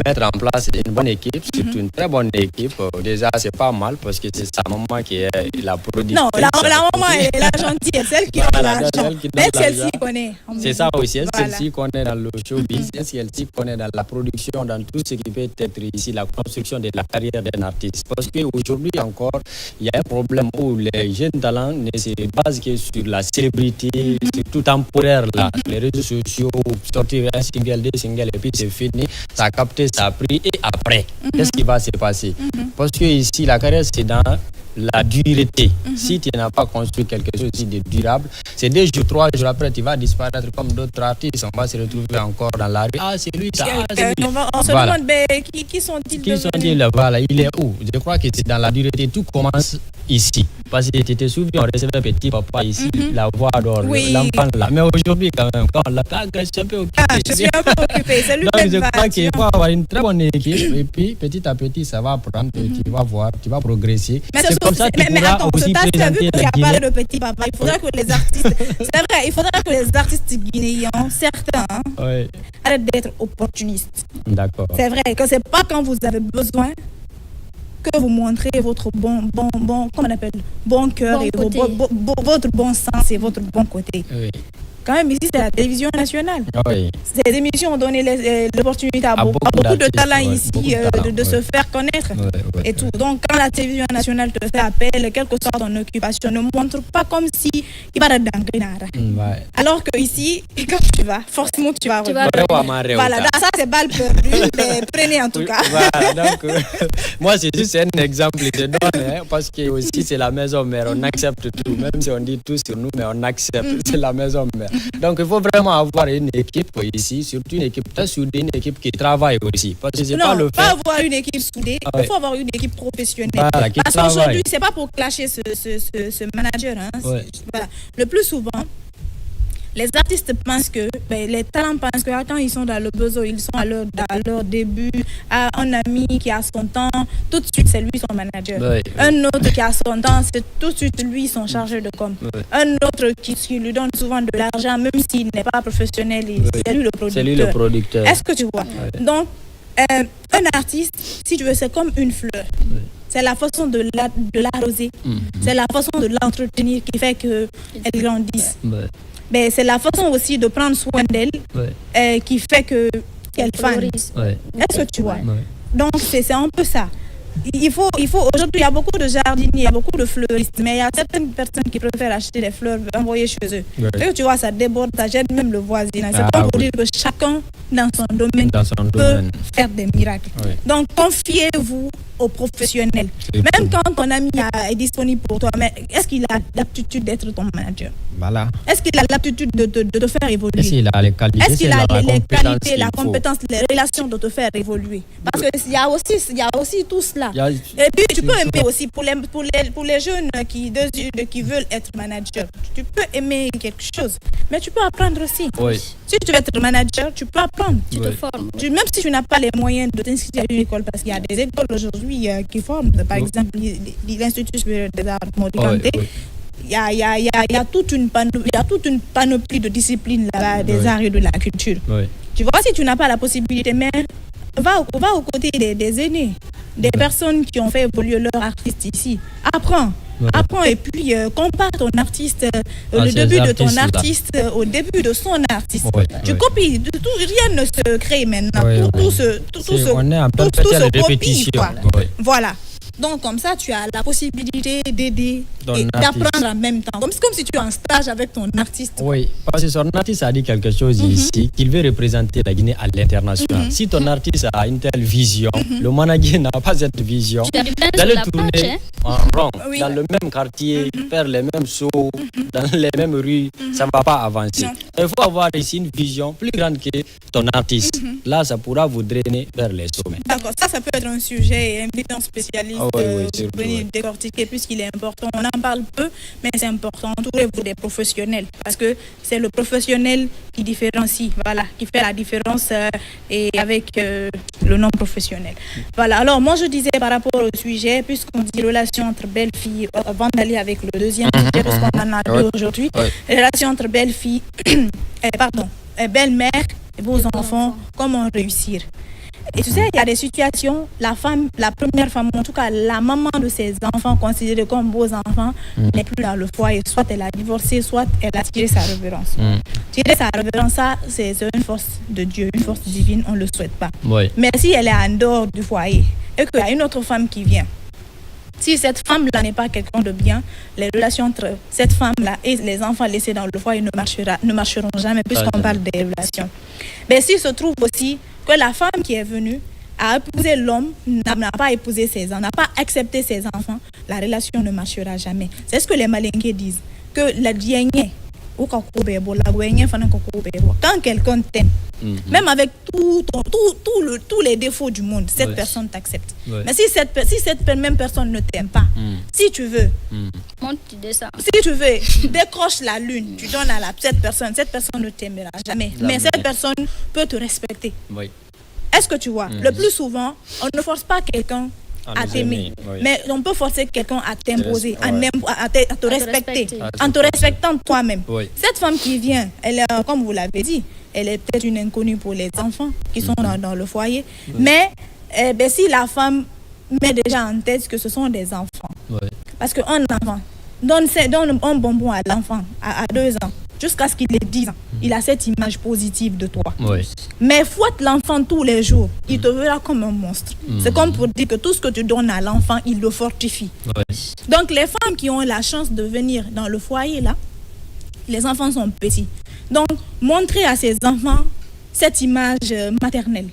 mettre en place une bonne équipe, surtout une très bonne équipe. Déjà, c'est pas mal parce que c'est sa maman qui est la productrice. Non, la maman est la gentille, c'est celle qui donne Voilà, l'argent. celle qui donne Mais celle-ci l'argent. connaît. C'est ça aussi, est-ce Voilà. celle-ci qu'on est dans le showbiz, est-ce celle-ci qu'on est dans la production, dans tout ce qui peut être ici, la construction de la carrière d'un artiste. Parce qu'aujourd'hui encore, il y a un problème où les jeunes talents ne se basent que sur la célébrité, c'est tout temporaire là. Les réseaux sociaux, sortir un single, deux singles et puis c'est fini, ça a capté, ça a pris et après, qu'est-ce qui va se passer? Parce que ici, la carrière c'est dans la dureté. Si tu n'as pas construit quelque chose de durable, c'est 2 jours, 3 jours après, tu vas disparaître comme d'autres artistes. On va se retrouver encore dans la rue. Ah, c'est lui, ça. Ah, c'est lui. On se Voilà. demande, ben, qui sont-ils Qui sont devenus? ils là? Voilà, il est où? Je crois que c'est dans la dureté. Tout commence ici. Parce que tu te souviens, on recevait petit papa ici, la voix d'or, Oui. l'enfant là. Mais aujourd'hui, quand même, quand on l'a je suis un peu occupé. Ah, je suis un peu occupée. C'est lui Donc, je même crois qu'il faut avoir une très bonne équipe et puis petit à petit, ça va prendre, tu vas voir, tu vas progresser. Mais, C'est comme ça que tu mais pourras attends, aussi tu as vu présenter qu'il y la a Guinée. parlé de petit papa. Il faudra que les artistes, c'est vrai, il faudra que les artistes guinéens, certains, hein, Oui, arrêtent d'être opportunistes. d'accord. C'est vrai que c'est pas quand vous avez besoin que vous montrez votre bon, comment on appelle, bon cœur Bon et côté. votre bon sens et votre bon côté. Oui. Quand même, ici, c'est la télévision nationale. Oui. Ces émissions ont donné l'opportunité à beaucoup de d'artistes, talents ouais, ici beaucoup de talents, de se ouais. faire connaître. Ouais, Et tout. Donc, quand la télévision nationale te fait appel, quelle que soit ton occupation, ne montre pas comme si il va être dans Grenada. Ouais. Alors que ici, quand tu vas, forcément tu vas revenir. Voilà, donc ça c'est balle perdue, mais prenez en tout cas. Voilà, donc, moi c'est juste un exemple que je donne, hein, parce que aussi c'est la maison mère, on accepte tout, même si on dit tout sur nous, mais on accepte, c'est la maison mère. Donc il faut vraiment avoir une équipe ici, surtout une équipe très soudée, une équipe qui travaille aussi, parce que c'est pas Non, le pas fait. avoir une équipe soudée, Ah il ouais. faut avoir une équipe professionnelle. Voilà, qui Parce travaille. qu'aujourd'hui, c'est pas pour clasher ce manager. Hein. Ouais. Voilà. Le plus souvent, les artistes pensent que, les talents pensent que quand ils sont dans le besoin, ils sont à leur début, à un ami qui a son temps, tout de suite c'est lui son manager. Ouais. Un autre qui a son temps, c'est tout de suite lui son chargeur de com. Ouais. Un autre qui lui donne souvent de l'argent, même s'il n'est pas professionnel, c'est lui le producteur. C'est lui le producteur. Est-ce que tu vois? Donc, un artiste, si tu veux, c'est comme une fleur. C'est la façon de l'arroser, c'est la façon de l'entretenir qui fait qu'elle grandisse. Ouais. Mais c'est la façon aussi de prendre soin d'elle qui fait qu'elle fane. Valorise. Ouais. Est-ce que tu vois? Ouais. Donc, c'est un peu ça. Il faut aujourd'hui, il y a beaucoup de jardiniers, il y a beaucoup de fleuristes, mais il y a certaines personnes qui préfèrent acheter des fleurs, envoyer chez eux. Ouais. Et que tu vois, ça déborde, ça gêne même le voisinage. C'est Ah, comme pour oui. dire que chacun dans son domaine Dans son peut domaine. faire des miracles. Oui. Donc, confiez-vous au professionnel. Même quand ton ami est disponible pour toi, mais est-ce qu'il a l'aptitude d'être ton manager? Voilà. Est-ce qu'il a l'aptitude de te faire évoluer? Est-ce qu'il a les qualités? Est-ce qu'il a les qualités, la faut. compétence, les relations de te faire évoluer? Parce qu'il y a aussi tout cela. Et puis tu peux aimer aussi pour les jeunes qui veulent être manager. Tu peux aimer quelque chose, mais tu peux apprendre aussi. Oui. Si tu veux être manager, tu peux apprendre. Tu te formes. Même si tu n'as pas les moyens de t'inscrire à une école, parce qu'il y a des écoles aujourd'hui qui forment, par exemple l'Institut supérieur des arts Mody Kanté. Il y a toute une panoplie de disciplines là-bas, des arts et de la culture. Oui. Tu vois, si tu n'as pas la possibilité, mais va aux côtés des aînés, des personnes qui ont fait évoluer leur artiste ici. Apprends et puis compare ton artiste, le début de ton artiste au début de son artiste. Tu copies, rien ne se crée maintenant. Tout se copie. Voilà. Donc comme ça, tu as la possibilité d'aider et d'apprendre en même temps. Comme si tu es en stage avec ton artiste. Oui, parce que son artiste a dit quelque chose ici, qu'il veut représenter la Guinée à l'international. Si ton artiste a une telle vision, le manager n'a pas cette vision, d'aller tourner en rond, dans le même quartier, faire les mêmes sauts, dans les mêmes rues, ça ne va pas avancer. Il faut avoir ici une vision plus grande que ton artiste. Là, ça pourra vous drainer vers les sommets. D'accord, ça peut être un sujet, inviter un spécialiste. Venir décortiquer puisqu'il est important. On en parle peu, mais c'est important. Entourez-vous des professionnels parce que c'est le professionnel qui différencie, voilà, qui fait la différence et avec le non professionnel. Voilà. Alors moi je disais par rapport au sujet, puisqu'on dit relation entre belle-fille, avant d'aller avec le deuxième sujet, parce qu'on en a deux aujourd'hui, relation entre belle-fille, belle-mère et vos enfants, comment réussir? Et tu sais, il y a des situations, la première femme, en tout cas la maman de ses enfants considérés comme beaux enfants, n'est plus dans le foyer. Soit elle a divorcé, soit elle a tiré sa révérence. Tirer sa révérence, ça, c'est une force de Dieu, une force divine, on ne le souhaite pas. Mais si elle est en dehors du foyer et qu'il y a une autre femme qui vient, si cette femme-là n'est pas quelqu'un de bien, les relations entre cette femme-là et les enfants laissés dans le foyer ne marcheront jamais, puisqu'on parle des relations. Mais s'il se trouve aussi que la femme qui est venue a épousé l'homme, n'a pas épousé ses enfants, n'a pas accepté ses enfants, la relation ne marchera jamais. C'est ce que les Malingués disent, que la diagne, quand quelqu'un t'aime, même avec tous les défauts du monde, cette personne t'accepte. Mais si cette même personne ne t'aime pas, si tu veux, décroche la lune, tu donnes à cette personne ne t'aimera jamais. Mais cette personne peut te respecter. Est-ce que tu vois? Le plus souvent, on ne force pas quelqu'un à t'aimer, mais on peut forcer quelqu'un à t'imposer, à te respecter, en te respectant toi-même. Cette femme qui vient, elle est, comme vous l'avez dit, elle est peut-être une inconnue pour les enfants qui sont dans le foyer, mais si la femme met déjà en tête que ce sont des enfants, parce qu'un enfant, donne un bonbon à l'enfant à 2 ans, jusqu'à ce qu'il ait 10 ans, il a cette image positive de toi. Mais fouette l'enfant tous les jours, il te verra comme un monstre. C'est comme pour dire que tout ce que tu donnes à l'enfant, il le fortifie. Donc les femmes qui ont la chance de venir dans le foyer là, les enfants sont petits. Donc montrer à ces enfants cette image maternelle.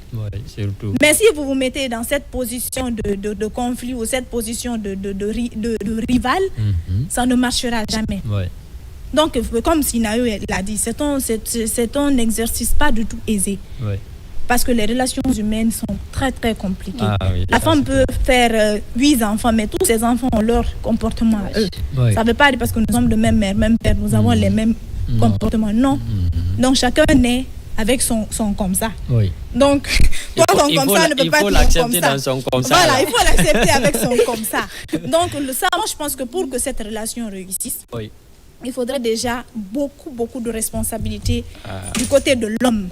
Mais si vous vous mettez dans cette position de conflit ou cette position de rival, ça ne marchera jamais. Donc, comme Sinayo l'a dit, c'est un exercice pas du tout aisé. Parce que les relations humaines sont très très compliquées. La femme peut faire 8 enfants, mais tous ces enfants ont leur comportement à eux. Ça ne veut pas dire parce que nous sommes de même mère, même père, nous avons les mêmes comportements. Non. Donc chacun naît avec son comme ça. Donc, toi, ton comme ça ne peut pas être comme ça. Dans son comme ça. Voilà, il faut l'accepter avec son comme ça. Donc, ça, moi, je pense que pour que cette relation réussisse, il faudrait déjà beaucoup de responsabilités du côté de l'homme,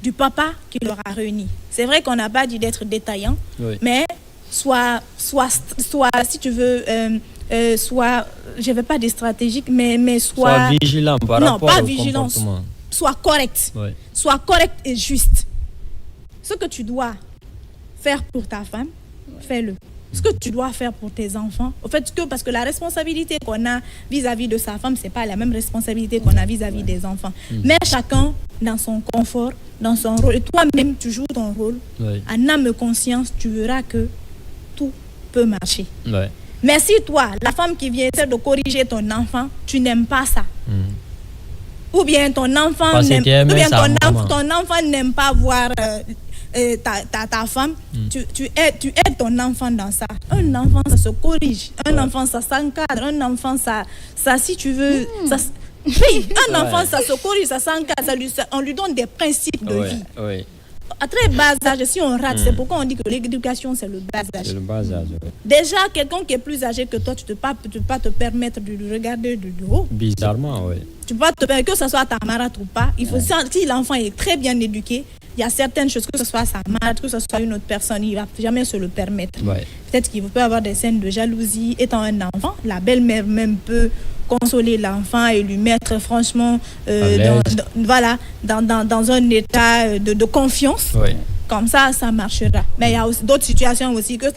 du papa qui l'aura réuni. C'est vrai qu'on n'a pas dit d'être détaillant, mais soit si tu veux, soit, je ne vais pas dire stratégique, mais soit vigilant par rapport au comportement. Soit correct, soit correct et juste. Ce que tu dois faire pour ta femme, fais-le. Ce que tu dois faire pour tes enfants, au fait que parce que la responsabilité qu'on a vis-à-vis de sa femme, c'est pas la même responsabilité qu'on a vis-à-vis des enfants. Mais chacun dans son confort, dans son rôle. Et toi-même, tu joues ton rôle. En âme et conscience, tu verras que tout peut marcher. Ouais. Mais si toi, la femme qui vient essayer de corriger ton enfant, tu n'aimes pas ça. Ou bien ton enfant ton enfant n'aime pas voir ta femme, tu aides ton enfant dans ça. Un enfant, ça se corrige. Un enfant, ça s'encadre. Un enfant, ça si tu veux... Oui, un enfant, ça se corrige, ça s'encadre. On lui donne des principes de vie. Oui. À très bas âge, si on rate, c'est pourquoi on dit que l'éducation, c'est le bas âge. C'est le bas âge, oui. Déjà, quelqu'un qui est plus âgé que toi, tu ne peux pas te permettre de le regarder de haut. Bizarrement, oui. Tu peux pas te permettre, que ce soit ta marâtre ou pas. Il faut, si l'enfant est très bien éduqué, il y a certaines choses, que ce soit sa marâtre, que ce soit une autre personne, il ne va jamais se le permettre. Ouais. Peut-être qu'il peut avoir des scènes de jalousie. Étant un enfant, la belle-mère même peut consoler l'enfant et lui mettre franchement dans un état de confiance. Oui. Comme ça marchera. Mais il y a aussi d'autres situations aussi, que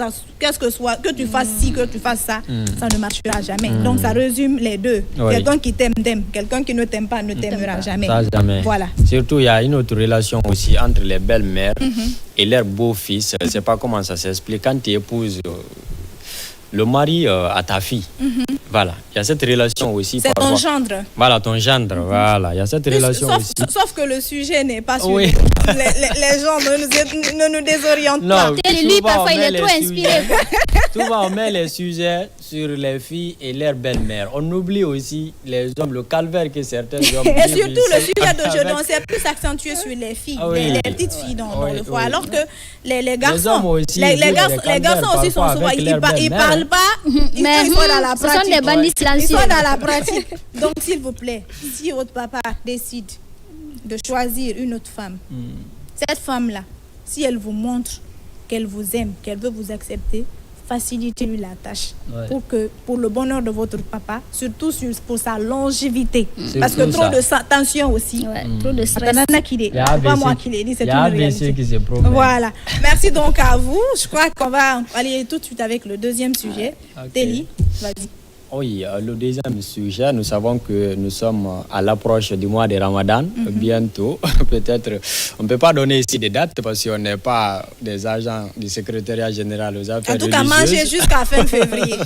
tu fasses ci, que tu fasses ça, ça ne marchera jamais. Donc ça résume les deux. Oui. Quelqu'un qui t'aime, quelqu'un qui ne t'aime pas, ne t'aimera jamais. Ça, jamais. Voilà. Surtout, il y a une autre relation aussi entre les belles-mères et leurs beaux-fils. Je ne sais pas comment ça s'explique. Quand tu épouses le mari à ta fille, voilà, il y a cette relation aussi. C'est ton gendre. Voilà, ton gendre, voilà, il y a cette relation aussi. Sauf que le sujet n'est pas sur Oui. les gens ne nous désorientent pas. Lui, parfois, il est trop inspiré. Souvent, on met les sujets sur les filles et leurs belles-mères. On oublie aussi les hommes, le calvaire que certains hommes et surtout, le sujet d'aujourd'hui, on s'est plus accentué sur les filles, les petites filles dans le foyer. Alors que les garçons, les garçons aussi sont souvent, ils parlent pas, ils sont dans la pratique. Ce sont des bandits silencieux. Ils sont dans la pratique. Donc, s'il vous plaît, si votre papa décide de choisir une autre femme, cette femme-là, si elle vous montre qu'elle vous aime, qu'elle veut vous accepter, facilitez-lui la tâche pour le bonheur de votre papa, surtout pour sa longévité. Parce que trop de tension aussi, trop de stress. Pas moi qui l'ai dit, c'est une réalité. Qui se promène. Voilà. Merci donc à vous. Je crois qu'on va aller tout de suite avec le deuxième sujet. Téli, vas-y. Oui, le deuxième sujet, nous savons que nous sommes à l'approche du mois de Ramadan, bientôt. Peut-être, on ne peut pas donner ici des dates parce qu'on n'est pas des agents du secrétariat général aux affaires religieuses. En tout cas, mangez jusqu'à fin février.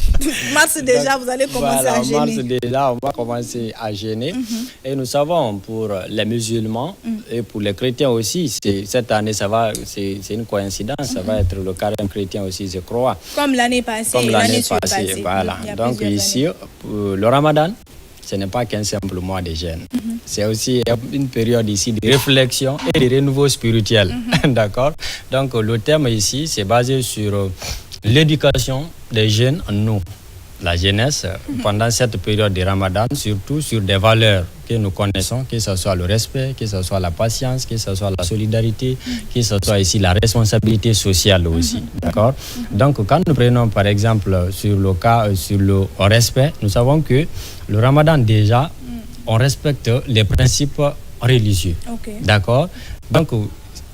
Mars déjà, vous allez commencer à gêner. Mars déjà, on va commencer à gêner. Et nous savons pour les musulmans et pour les chrétiens aussi, cette année, c'est une coïncidence, ça va être le carême chrétien aussi, je crois. Comme l'année passée. Comme l'année passée, voilà. Donc ici, le Ramadan, ce n'est pas qu'un simple mois de jeûne. C'est aussi une période ici de réflexion et de renouveau spirituel. D'accord? Donc le thème ici, c'est basé sur l'éducation des jeunes en nous. La jeunesse, pendant cette période de Ramadan, surtout sur des valeurs que nous connaissons, que ce soit le respect, que ce soit la patience, que ce soit la solidarité, que ce soit ici la responsabilité sociale aussi. D'accord? Donc, quand nous prenons par exemple sur le cas, sur le respect, nous savons que le Ramadan déjà, on respecte les principes religieux. D'accord? Donc,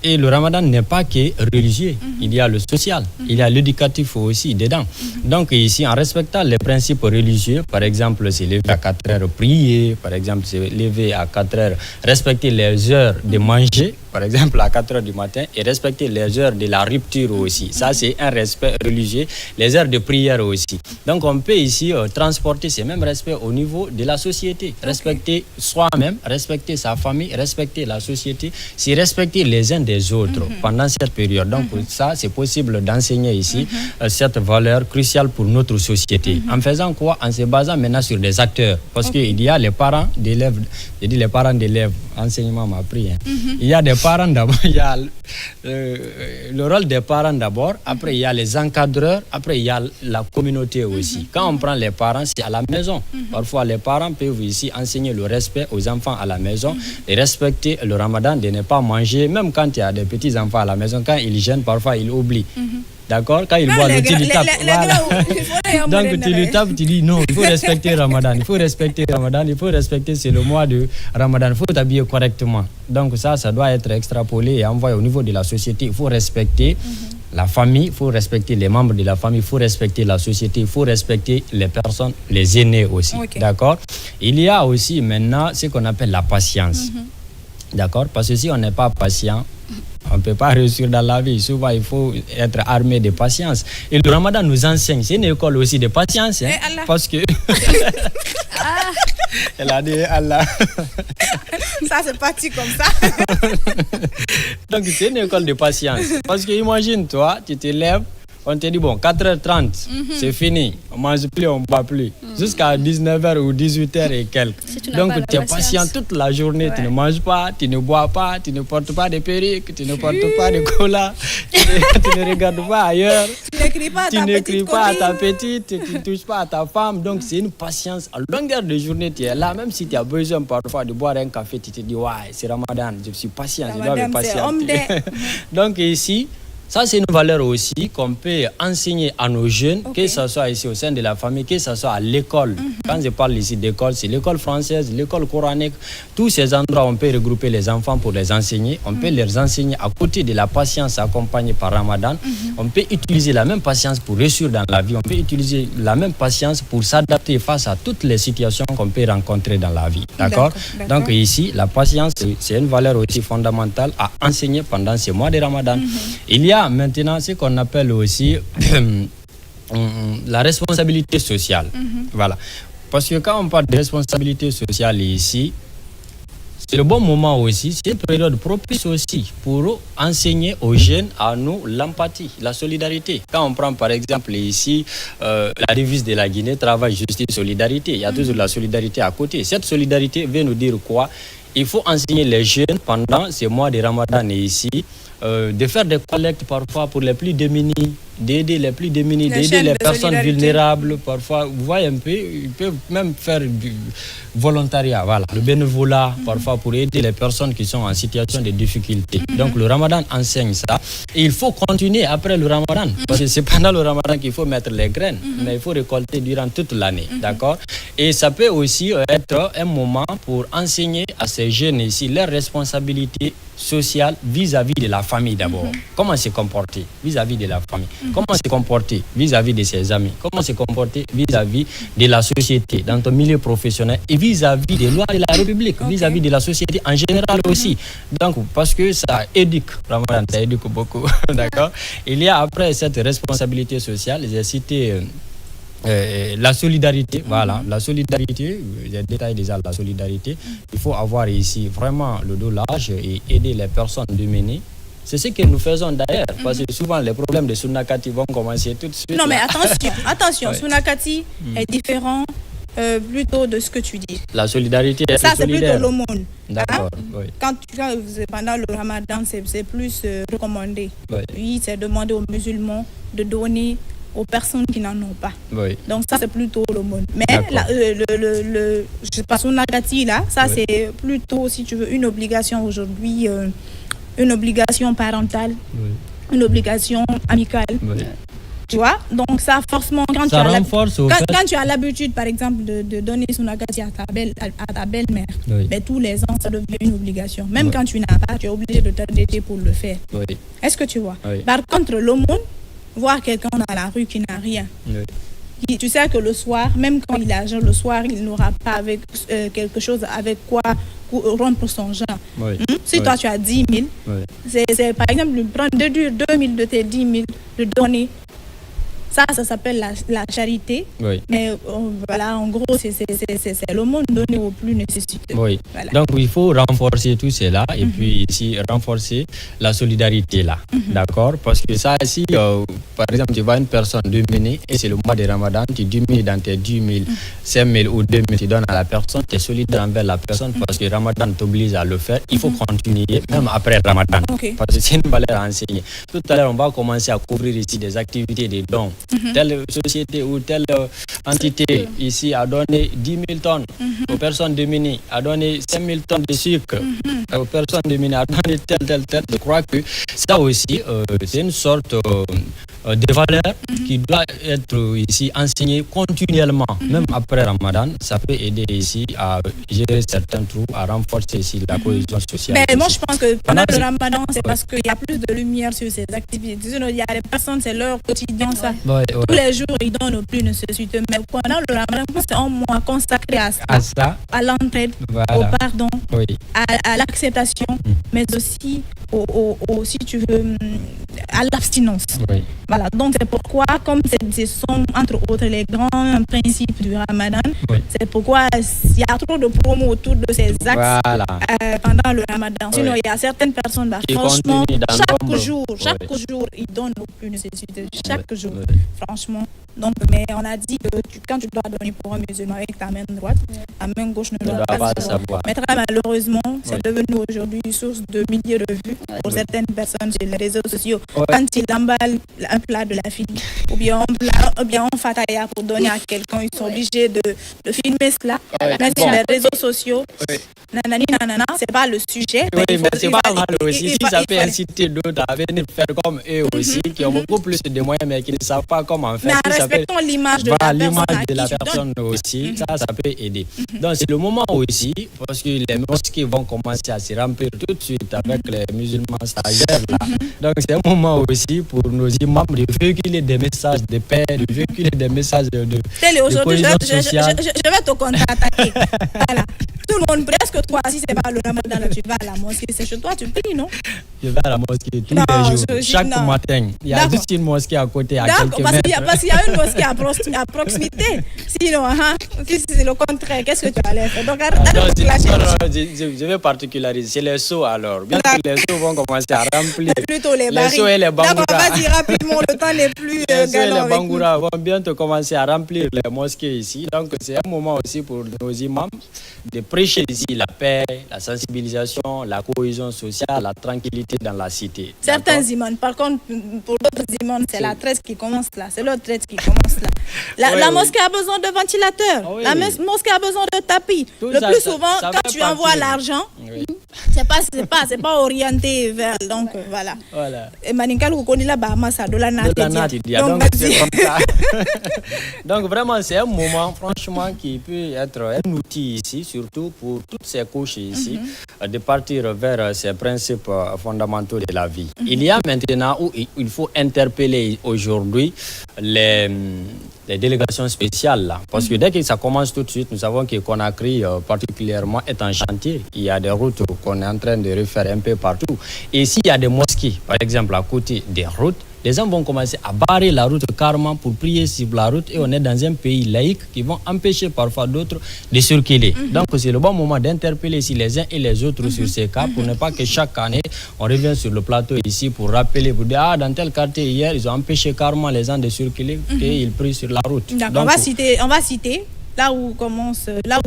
et le Ramadan n'est pas que religieux, il y a le social, il y a l'éducatif aussi dedans. Donc ici, en respectant les principes religieux, par exemple, c'est lever à 4 heures prier, par exemple, c'est lever à 4 heures, respecter les heures de manger, par exemple, à 4 heures du matin, et respecter les heures de la rupture aussi. Ça, c'est un respect religieux, les heures de prière aussi. Donc on peut ici transporter ces mêmes respects au niveau de la société. Respecter soi-même, respecter sa famille, respecter la société, c'est respecter les uns des autres pendant cette période. Donc ça, c'est possible d'enseigner ici cette valeur cruciale pour notre société. En faisant quoi? En se basant maintenant sur des acteurs. Parce qu'il y a les parents d'élèves, j'ai dit les parents d'élèves, enseignement m'a appris. Il y a des parents d'abord, il y a le rôle des parents d'abord, après il y a les encadreurs, après il y a la communauté aussi. Quand on prend les parents, c'est à la maison. Parfois les parents peuvent ici enseigner le respect aux enfants à la maison, et respecter le Ramadan, de ne pas manger, même quand il y a des petits enfants à la maison, quand ils jeûnent, parfois ils oublient. D'accord? Quand ils boivent, tu lui tapes. Donc tu lui tapes, tu dis non, il faut respecter Ramadan, il faut respecter Ramadan, il faut respecter, c'est le mois de Ramadan, il faut t'habiller correctement. Donc ça doit être extrapolé et envoyé au niveau de la société. Il faut respecter la famille, il faut respecter les membres de la famille, il faut respecter la société, il faut respecter les personnes, les aînés aussi. D'accord? Il y a aussi maintenant ce qu'on appelle la patience. D'accord? Parce que si on n'est pas patient, on ne peut pas réussir dans la vie. Souvent, il faut être armé de patience. Et le Ramadan nous enseigne. C'est une école aussi de patience. Hein, parce que... Elle a dit Allah. Ça, c'est parti comme ça. Donc, c'est une école de patience. Parce que imagine, toi, tu te lèves, on te dit, bon, 4h30, c'est fini. On ne mange plus, on ne boit plus. Jusqu'à 19h ou 18h et quelques. Donc, tu es patient toute la journée. Ouais. Tu ne manges pas, tu ne bois pas, tu ne portes pas de perruque, tu ne portes pas de cola, tu ne regardes pas ailleurs. Tu n'écris pas à ta petite, tu ne touches pas à ta femme. Donc, c'est une patience. À longueur de journée, tu es là. Même si tu as besoin parfois de boire un café, tu te dis, ouais, c'est Ramadan, je suis patient, je dois me patienter. Donc, ici, ça, c'est une valeur aussi qu'on peut enseigner à nos jeunes, que ce soit ici au sein de la famille, que ce soit à l'école. Quand je parle ici d'école, c'est l'école française, l'école coranique. Tous ces endroits, on peut regrouper les enfants pour les enseigner. On peut les enseigner à côté de la patience accompagnée par Ramadan. On peut utiliser la même patience pour réussir dans la vie. On peut utiliser la même patience pour s'adapter face à toutes les situations qu'on peut rencontrer dans la vie. D'accord? Donc ici, la patience, c'est une valeur aussi fondamentale à enseigner pendant ces mois de Ramadan. Il y a maintenant ce qu'on appelle aussi la responsabilité sociale. Voilà. Parce que quand on parle de responsabilité sociale ici, c'est le bon moment aussi, c'est une période propice aussi pour enseigner aux jeunes à nous l'empathie, la solidarité. Quand on prend par exemple ici la devise de la Guinée, travail, justice, solidarité, il y a toujours la solidarité à côté. Cette solidarité veut nous dire quoi? Il faut enseigner les jeunes pendant ces mois de Ramadan ici, de faire des collectes parfois pour les plus démunis, d'aider les plus démunis, d'aider les personnes vulnérables. Parfois, vous voyez un peu, ils peuvent même faire du volontariat, voilà, le bénévolat, parfois pour aider les personnes qui sont en situation de difficulté. Donc le Ramadan enseigne ça. Et il faut continuer après le Ramadan, parce que c'est pendant le Ramadan qu'il faut mettre les graines, mais il faut récolter durant toute l'année, d'accord? Et ça peut aussi être un moment pour enseigner à ces jeunes ici leurs responsabilités sociales vis-à-vis de la famille d'abord. Comment se comporter vis-à-vis de la famille? Comment se comporter vis-à-vis de ses amis? Comment se comporter vis-à-vis de la société, dans ton milieu professionnel et vis-à-vis des lois de la République, vis-à-vis de la société en général aussi. Donc, parce que ça éduque, Ramadan, ça éduque beaucoup, d'accord? Il y a après cette responsabilité sociale, j'ai cité la solidarité, voilà, la solidarité, j'ai détaillé déjà la solidarité. Il faut avoir ici vraiment le dos large et aider les personnes démunies. C'est ce que nous faisons d'ailleurs, parce que souvent les problèmes de Sunakati vont commencer tout de suite. Non, mais attention, Sunakati est différent plutôt de ce que tu dis. La solidarité est ça, c'est solidaire. plutôt l'aumône. D'accord, oui. Pendant le Ramadan, c'est plus recommandé. Oui. Oui, c'est demander aux musulmans de donner aux personnes qui n'en ont pas. Oui. Donc ça, c'est plutôt l'aumône. Mais je sais pas, Sunakati là, ça c'est plutôt, si tu veux, une obligation aujourd'hui, une obligation parentale, une obligation amicale. Tu vois? Donc ça, forcément, quand tu as l'habitude, par exemple, de donner Sunakati à ta belle-mère, mais tous les ans, ça devient une obligation. Même quand tu n'as pas, tu es obligé de t'endetter pour le faire. Est-ce que tu vois? Par contre, l'aumône, voir quelqu'un dans la rue qui n'a rien. Tu sais que le soir, même quand il a l'argent, le soir, il n'aura pas avec, quelque chose avec quoi rompre son genre. Si toi, tu as 10 000, c'est par exemple, prendre 2 000 de tes 10 000, de donner. Ça s'appelle la charité. Mais voilà, en gros, c'est le monde donné aux plus nécessités. Voilà. Donc, il faut renforcer tout cela et puis ici, renforcer la solidarité là. D'accord? Parce que ça, ici, par exemple, tu vois une personne démunie et c'est le mois de Ramadan, tu diminues dans tes 10 000, 5 000 ou 2 000, tu donnes à la personne, tu es solidaire envers la personne parce que Ramadan t'oblige à le faire. Il faut continuer, même après Ramadan. Parce que c'est une valeur à enseigner. Tout à l'heure, on va commencer à couvrir ici des activités, des dons. Telle société ou telle entité ici a donné 10 000 tonnes aux personnes démunies, a donné 5 000 tonnes de sucre aux personnes démunies, a donné tel. Je crois que ça aussi, c'est une sorte de valeur qui doit être ici enseignée continuellement, même après Ramadan. Ça peut aider ici à gérer certains trous, à renforcer ici la cohésion sociale. Mais moi, je pense que pendant le Ramadan, c'est parce qu'il y a plus de lumière sur ces activités. Il y a des personnes, c'est leur quotidien, ça. Tous les jours, ils donnent au plus nécessiteux. Mais pendant le Ramadan, c'est un mois consacré à ça, à l'entraide, voilà. au pardon, Oui. à l'acceptation, mais aussi, si tu veux, à l'abstinence. Oui. Voilà, donc c'est pourquoi, comme ce sont entre autres les grands principes du Ramadan, Oui. c'est pourquoi il y a trop de promos autour de ces axes Voilà. pendant le Ramadan. Sinon, Oui. il y a certaines personnes, là, Qui franchement, continuent dans l'ombre. chaque jour, ils donnent aucune nécessité. Chaque jour, Oui. franchement. Donc, mais on a dit que quand tu dois donner pour un musulman avec ta main droite, ta main gauche ne doit pas savoir. Mais très malheureusement, c'est devenu aujourd'hui source de milliers de vues pour certaines personnes sur les réseaux sociaux. Ouais. Quand ils emballent un plat de la fille ou bien un fataya pour donner à quelqu'un, ils sont obligés de filmer cela, mettre sur les réseaux sociaux. Nanani, nanana, c'est pas le sujet. Oui, mais c'est pas mal il- aussi. il- Si il- ça il peut fallait- inciter d'autres à venir faire comme eux aussi, qui ont beaucoup plus de moyens, mais qui ne savent pas comment faire. Mais en Si ça peut- respectant l'image de Voilà, la personne l'image à de qui la tu personne donnes. aussi, ça peut aider. Donc c'est le moment aussi, parce que les mosquées vont commencer à se remplir tout de suite avec les musulmans stagiaires là. Donc c'est un moment aussi pour nos imams de véhiculer des messages de paix, de véhiculer des messages de Télé, aujourd'hui, cohésion je sociale. vais te contre-attaquer. Voilà. Tout le monde, presque toi, si c'est pas le Ramadan, là, tu vas à la mosquée, c'est chez toi, tu pries, non? Je vais à la mosquée tous Non, les jours, chaque non. matin. Il y a D'accord. juste une mosquée à côté, à D'accord, quelques parce qu'il y a mètres. une mosquée à proximité. Sinon, si c'est le contraire, qu'est-ce que tu allais faire? Donc, Non, arrête de clasher. je vais particulariser. C'est les seaux alors. Bien que les seaux vont commencer à remplir. Plutôt les Les barils. seaux et les D'accord, bangoura. vas-y rapidement, le temps n'est plus Les seaux et galant les avec nous. bangoura vont bientôt commencer à remplir les mosquées ici. Donc c'est un moment aussi pour nos imams de prêcher ici la paix, la sensibilisation, la cohésion sociale, la tranquillité dans la cité. Certains D'accord? imams, par contre, pour d'autres imams, c'est la traite qui commence là. C'est leur traite qui commence là. La Oui. mosquée a besoin de ventilateurs. Ah oui. La mosquée a besoin de tapis. Tout Le ça, plus ça- souvent, ça quand fait tu envoies partie. l'argent, Oui. c'est pas orienté vers. Donc, voilà. Voilà. Et Maninkal, vous connaissez la Bahama, ça, de la De nate. la Natidia. Donc, Donc, c'est vas-y. comme ça. Donc vraiment, c'est un moment, franchement, qui peut être un outil ici, surtout pour toutes ces couches ici, de partir vers ces principes fondamentaux de la vie. Il y a maintenant où il faut interpeller aujourd'hui les délégations spéciales là. Parce que dès que ça commence tout de suite, nous savons que Conakry particulièrement est en chantier. Il y a des routes qu'on est en train de refaire un peu partout. Et s'il y a des mosquées, par exemple, à côté des routes, les gens vont commencer à barrer la route carrément pour prier sur la route et on est dans un pays laïque qui vont empêcher parfois d'autres de circuler. Donc c'est le bon moment d'interpeller ici les uns et les autres sur ces cas pour ne pas que chaque année on revienne sur le plateau ici pour rappeler, pour dire ah dans tel quartier hier ils ont empêché carrément les gens de circuler et ils prient sur la route. D'accord, Donc, on va citer là où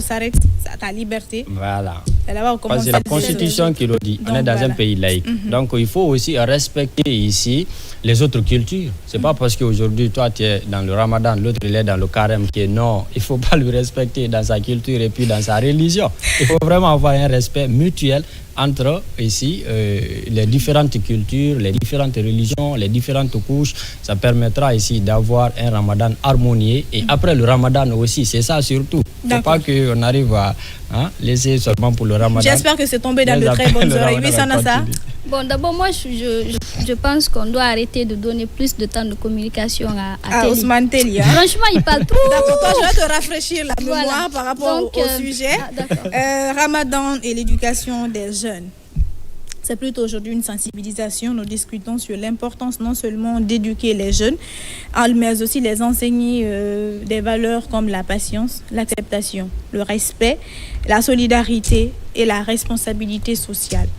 s'arrête ta liberté. voilà. C'est là-bas où Parce commence que c'est la cette Constitution qui le dit. On Donc, est dans voilà. un pays laïque. Donc il faut aussi respecter ici les autres cultures. C'est pas parce qu'aujourd'hui toi tu es dans le Ramadan, l'autre il est dans le carême qui est non. Il faut pas le respecter dans sa culture et puis dans sa religion. Il faut vraiment avoir un respect mutuel entre ici les différentes cultures, les différentes religions, les différentes couches. Ça permettra ici d'avoir un Ramadan harmonieux. Et après le Ramadan aussi, c'est ça surtout. Il ne faut pas qu'on arrive à laisser seulement pour le Ramadan. J'espère que c'est tombé dans Mais de très bonnes le oreilles. Ramadan Oui, ça n'a ça. continue. Bon, d'abord, moi, je pense qu'on doit arrêter de donner plus de temps de communication à Télé. Ousmane Telly. Franchement, il parle trop. D'accord, toi, je vais te rafraîchir la mémoire Voilà. par rapport Donc, au sujet. d'accord. Ramadan et l'éducation des jeunes. C'est plutôt aujourd'hui une sensibilisation. Nous discutons sur l'importance non seulement d'éduquer les jeunes, mais aussi les enseigner des valeurs comme la patience, l'acceptation, le respect, la solidarité et la responsabilité sociale.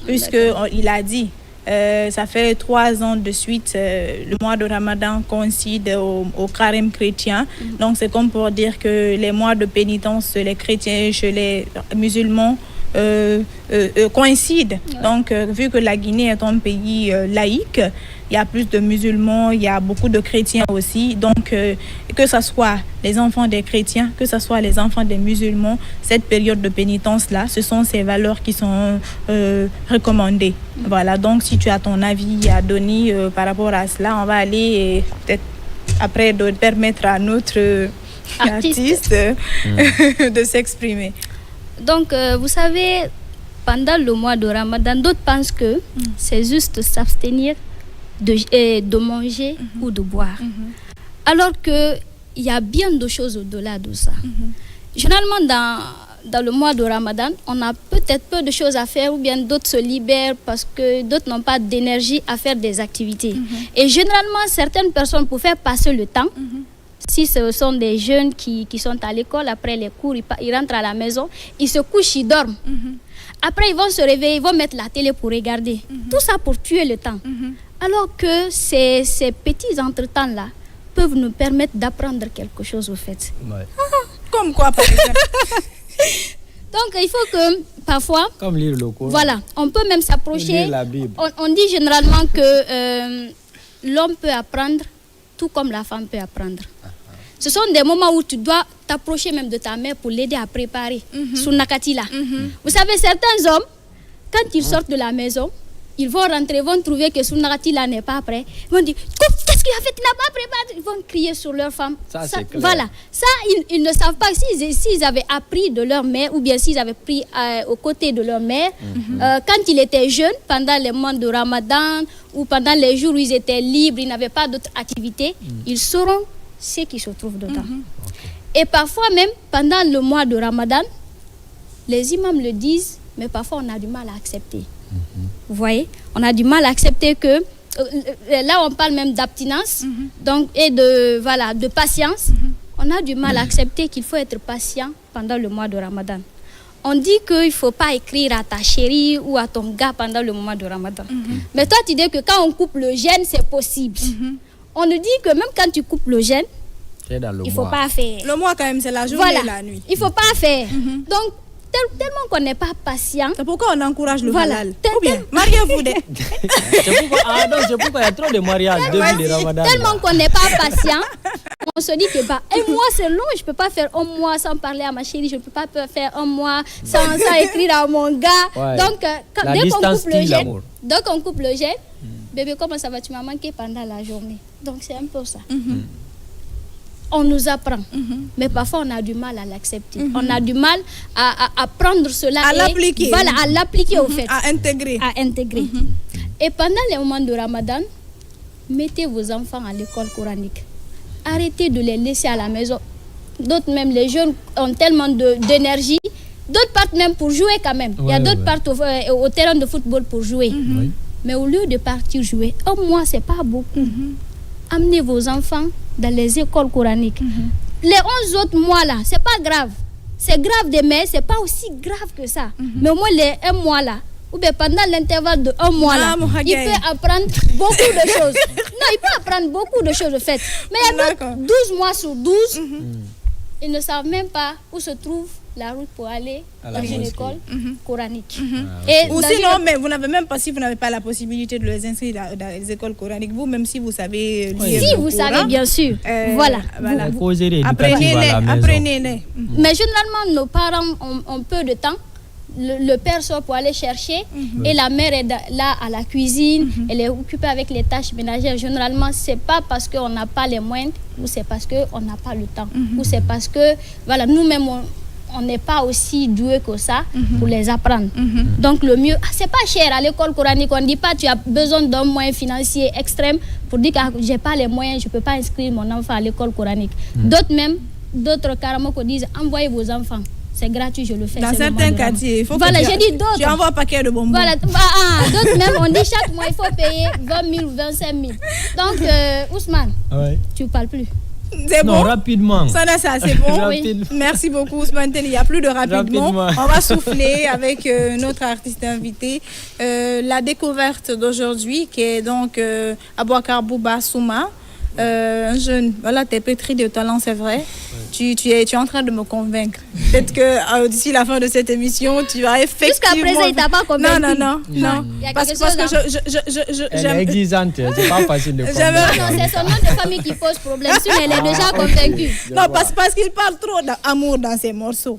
Puisqu'il a dit, ça fait 3 ans de suite, le mois de Ramadan coïncide au carême chrétien. Donc c'est comme pour dire que les mois de pénitence, les chrétiens chez les musulmans, coïncident. Donc, vu que la Guinée est un pays laïque, il y a plus de musulmans, il y a beaucoup de chrétiens aussi. Donc, que ce soit les enfants des chrétiens, que ce soit les enfants des musulmans, cette période de pénitence-là, ce sont ces valeurs qui sont recommandées. Voilà, donc si tu as ton avis à donner par rapport à cela, on va aller peut-être après de permettre à notre artiste de s'exprimer. Donc, vous savez, pendant le mois de Ramadan, d'autres pensent que c'est juste s'abstenir de manger ou de boire. Alors qu'il il y a bien de choses au-delà de ça. Généralement, dans le mois de Ramadan, on a peut-être peu de choses à faire ou bien d'autres se libèrent parce que d'autres n'ont pas d'énergie à faire des activités. Et généralement, certaines personnes, pour faire passer le temps, si ce sont des jeunes qui sont à l'école, après les cours, ils rentrent à la maison, ils se couchent, ils dorment. Après, ils vont se réveiller, ils vont mettre la télé pour regarder. Tout ça pour tuer le temps. Alors que ces petits entretemps-là peuvent nous permettre d'apprendre quelque chose au fait. Ouais. Comme quoi, par exemple? Donc, il faut que parfois... Comme lire le Coran. Voilà, on peut même s'approcher. Lire la Bible. On dit généralement que l'homme peut apprendre tout comme la femme peut apprendre. Ce sont des moments où tu dois t'approcher même de ta mère pour l'aider à préparer son nakatila. Vous savez, certains hommes, quand ils sortent de la maison, ils vont rentrer, vont trouver que son nakatila n'est pas prêt. Ils vont dire, qu'est-ce qu'il a fait, il n'a pas préparé. Ils vont crier sur leur femme. Ça, c'est clair. Voilà, ça, ils ne savent pas. S'ils avaient appris de leur mère, ou bien s'ils avaient pris aux côtés de leur mère, quand ils étaient jeunes, pendant les mois de Ramadan, ou pendant les jours où ils étaient libres, ils n'avaient pas d'autres activités, ils sauront ce qui se trouve dedans. Et parfois même, pendant le mois de Ramadan, les imams le disent, mais parfois on a du mal à accepter. Vous voyez, on a du mal à accepter que, là on parle même d'abstinence, donc, et de patience. On a du mal à accepter qu'il faut être patient pendant le mois de Ramadan. On dit qu'il ne faut pas écrire à ta chérie ou à ton gars pendant le mois de Ramadan. Mais toi tu dis que quand on coupe le jeûne, c'est possible. On nous dit que même quand tu coupes le jeûne, il ne faut pas faire. Le mois quand même, c'est la journée et la nuit. Il ne faut pas faire. Donc, tellement qu'on n'est pas patient. C'est pourquoi on encourage le halal. Ou bien, mariez-vous. C'est pourquoi il y a trop de mariages depuis le Ramadan. Tellement qu'on n'est pas patient, on se dit que un mois c'est long, je ne peux pas faire un mois sans parler à ma chérie, je ne peux pas faire un mois sans écrire à mon gars. Ouais. Donc, dès qu'on coupe le jet, bébé, comment ça va, tu m'as manqué pendant la journée. Donc c'est un peu ça. On nous apprend, mais parfois on a du mal à l'accepter. On a du mal à prendre cela à l'appliquer. Voilà, à l'appliquer au fait. À intégrer. Et pendant les moments de Ramadan, mettez vos enfants à l'école coranique. Arrêtez de les laisser à la maison. D'autres même, les jeunes ont tellement d'énergie. D'autres partent même pour jouer quand même. Il y a d'autres partent au terrain de football pour jouer. Mais au lieu de partir jouer, un mois, c'est pas beaucoup. Amenez vos enfants dans les écoles coraniques. Les 11 autres mois là, c'est pas grave. C'est grave de mais c'est pas aussi grave que ça. Mais au moins les 1 mois là, ou bien pendant l'intervalle de 1 mois là, il peut apprendre beaucoup de choses. Non, il peut apprendre beaucoup de choses en fait. Mais il y a d'autres 12 mois sur 12, ils ne savent même pas où se trouve la route pour aller dans une école coranique. Et ou sinon, mais vous n'avez même pas, si vous n'avez pas la possibilité de les inscrire dans les écoles coraniques, vous, même si vous savez lire si vous savez, bien sûr. Voilà. Apprenez-les. Mais généralement, nos parents ont peu de temps. Le père sort pour aller chercher et la mère est là à la cuisine, elle est occupée avec les tâches ménagères. Généralement, c'est pas parce qu'on n'a pas les moyens ou c'est parce qu'on n'a pas le temps ou c'est parce que voilà, nous-mêmes on n'est pas aussi doués que ça pour les apprendre. Donc le mieux, c'est pas cher à l'école coranique, on ne dit pas tu as besoin d'un moyen financier extrême pour dire que j'ai pas les moyens, je peux pas inscrire mon enfant à l'école coranique. D'autres carrément qu'on disent envoyez vos enfants. C'est gratuit, je le fais. Dans certains quartiers, il faut que j'ai dit d'autres. Tu envoies un paquet de bonbons. Voilà, d'autres même, on dit chaque mois, il faut payer 20 000 ou 25 000. Donc, Ousmane, tu ne parles plus. C'est bon. Non, rapidement. Ça, c'est bon. Oui. Merci beaucoup, Ousmane Tene. Il n'y a plus de rapidement. On va souffler avec notre artiste invité. La découverte d'aujourd'hui, qui est donc Abouakar Bouba Souma. Un jeune, voilà, tu es pétri de talent, c'est vrai. Tu es en train de me convaincre. Peut-être que d'ici la fin de cette émission, tu vas effectivement... Jusqu'à présent, il t'a pas convaincu. Non. Parce que elle est exigeante, c'est pas facile de convaincre. Non, c'est son nom de famille qui pose problème. Si elle est déjà convaincue. Non, parce qu'il parle trop d'amour dans ses morceaux.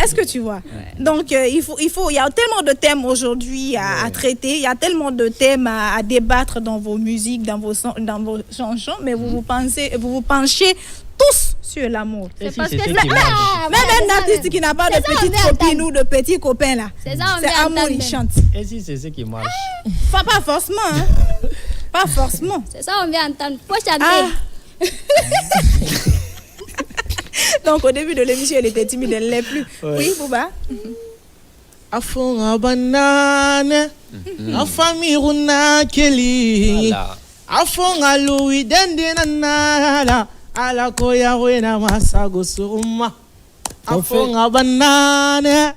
Est-ce que tu vois? Donc, il y a tellement de thèmes aujourd'hui à traiter. Il y a tellement de thèmes à débattre dans vos musiques, dans vos chansons. Mais vous vous penchez tous sur l'amour. C'est parce que même un artiste qui n'a pas de petite copine ou de petit copain là, c'est amour, il chante. Et si c'est ce qui marche? Pas forcément, hein. Pas forcément. C'est ça on vient entendre. Faut chanter. Donc au début de l'émission, elle était timide, elle ne l'est plus. Ouais. Oui, Bouba. Afonga banane, afami runa keli. Voilà. Afonga Louis dende nanala, ala koya wena masago suma. Afonga banane,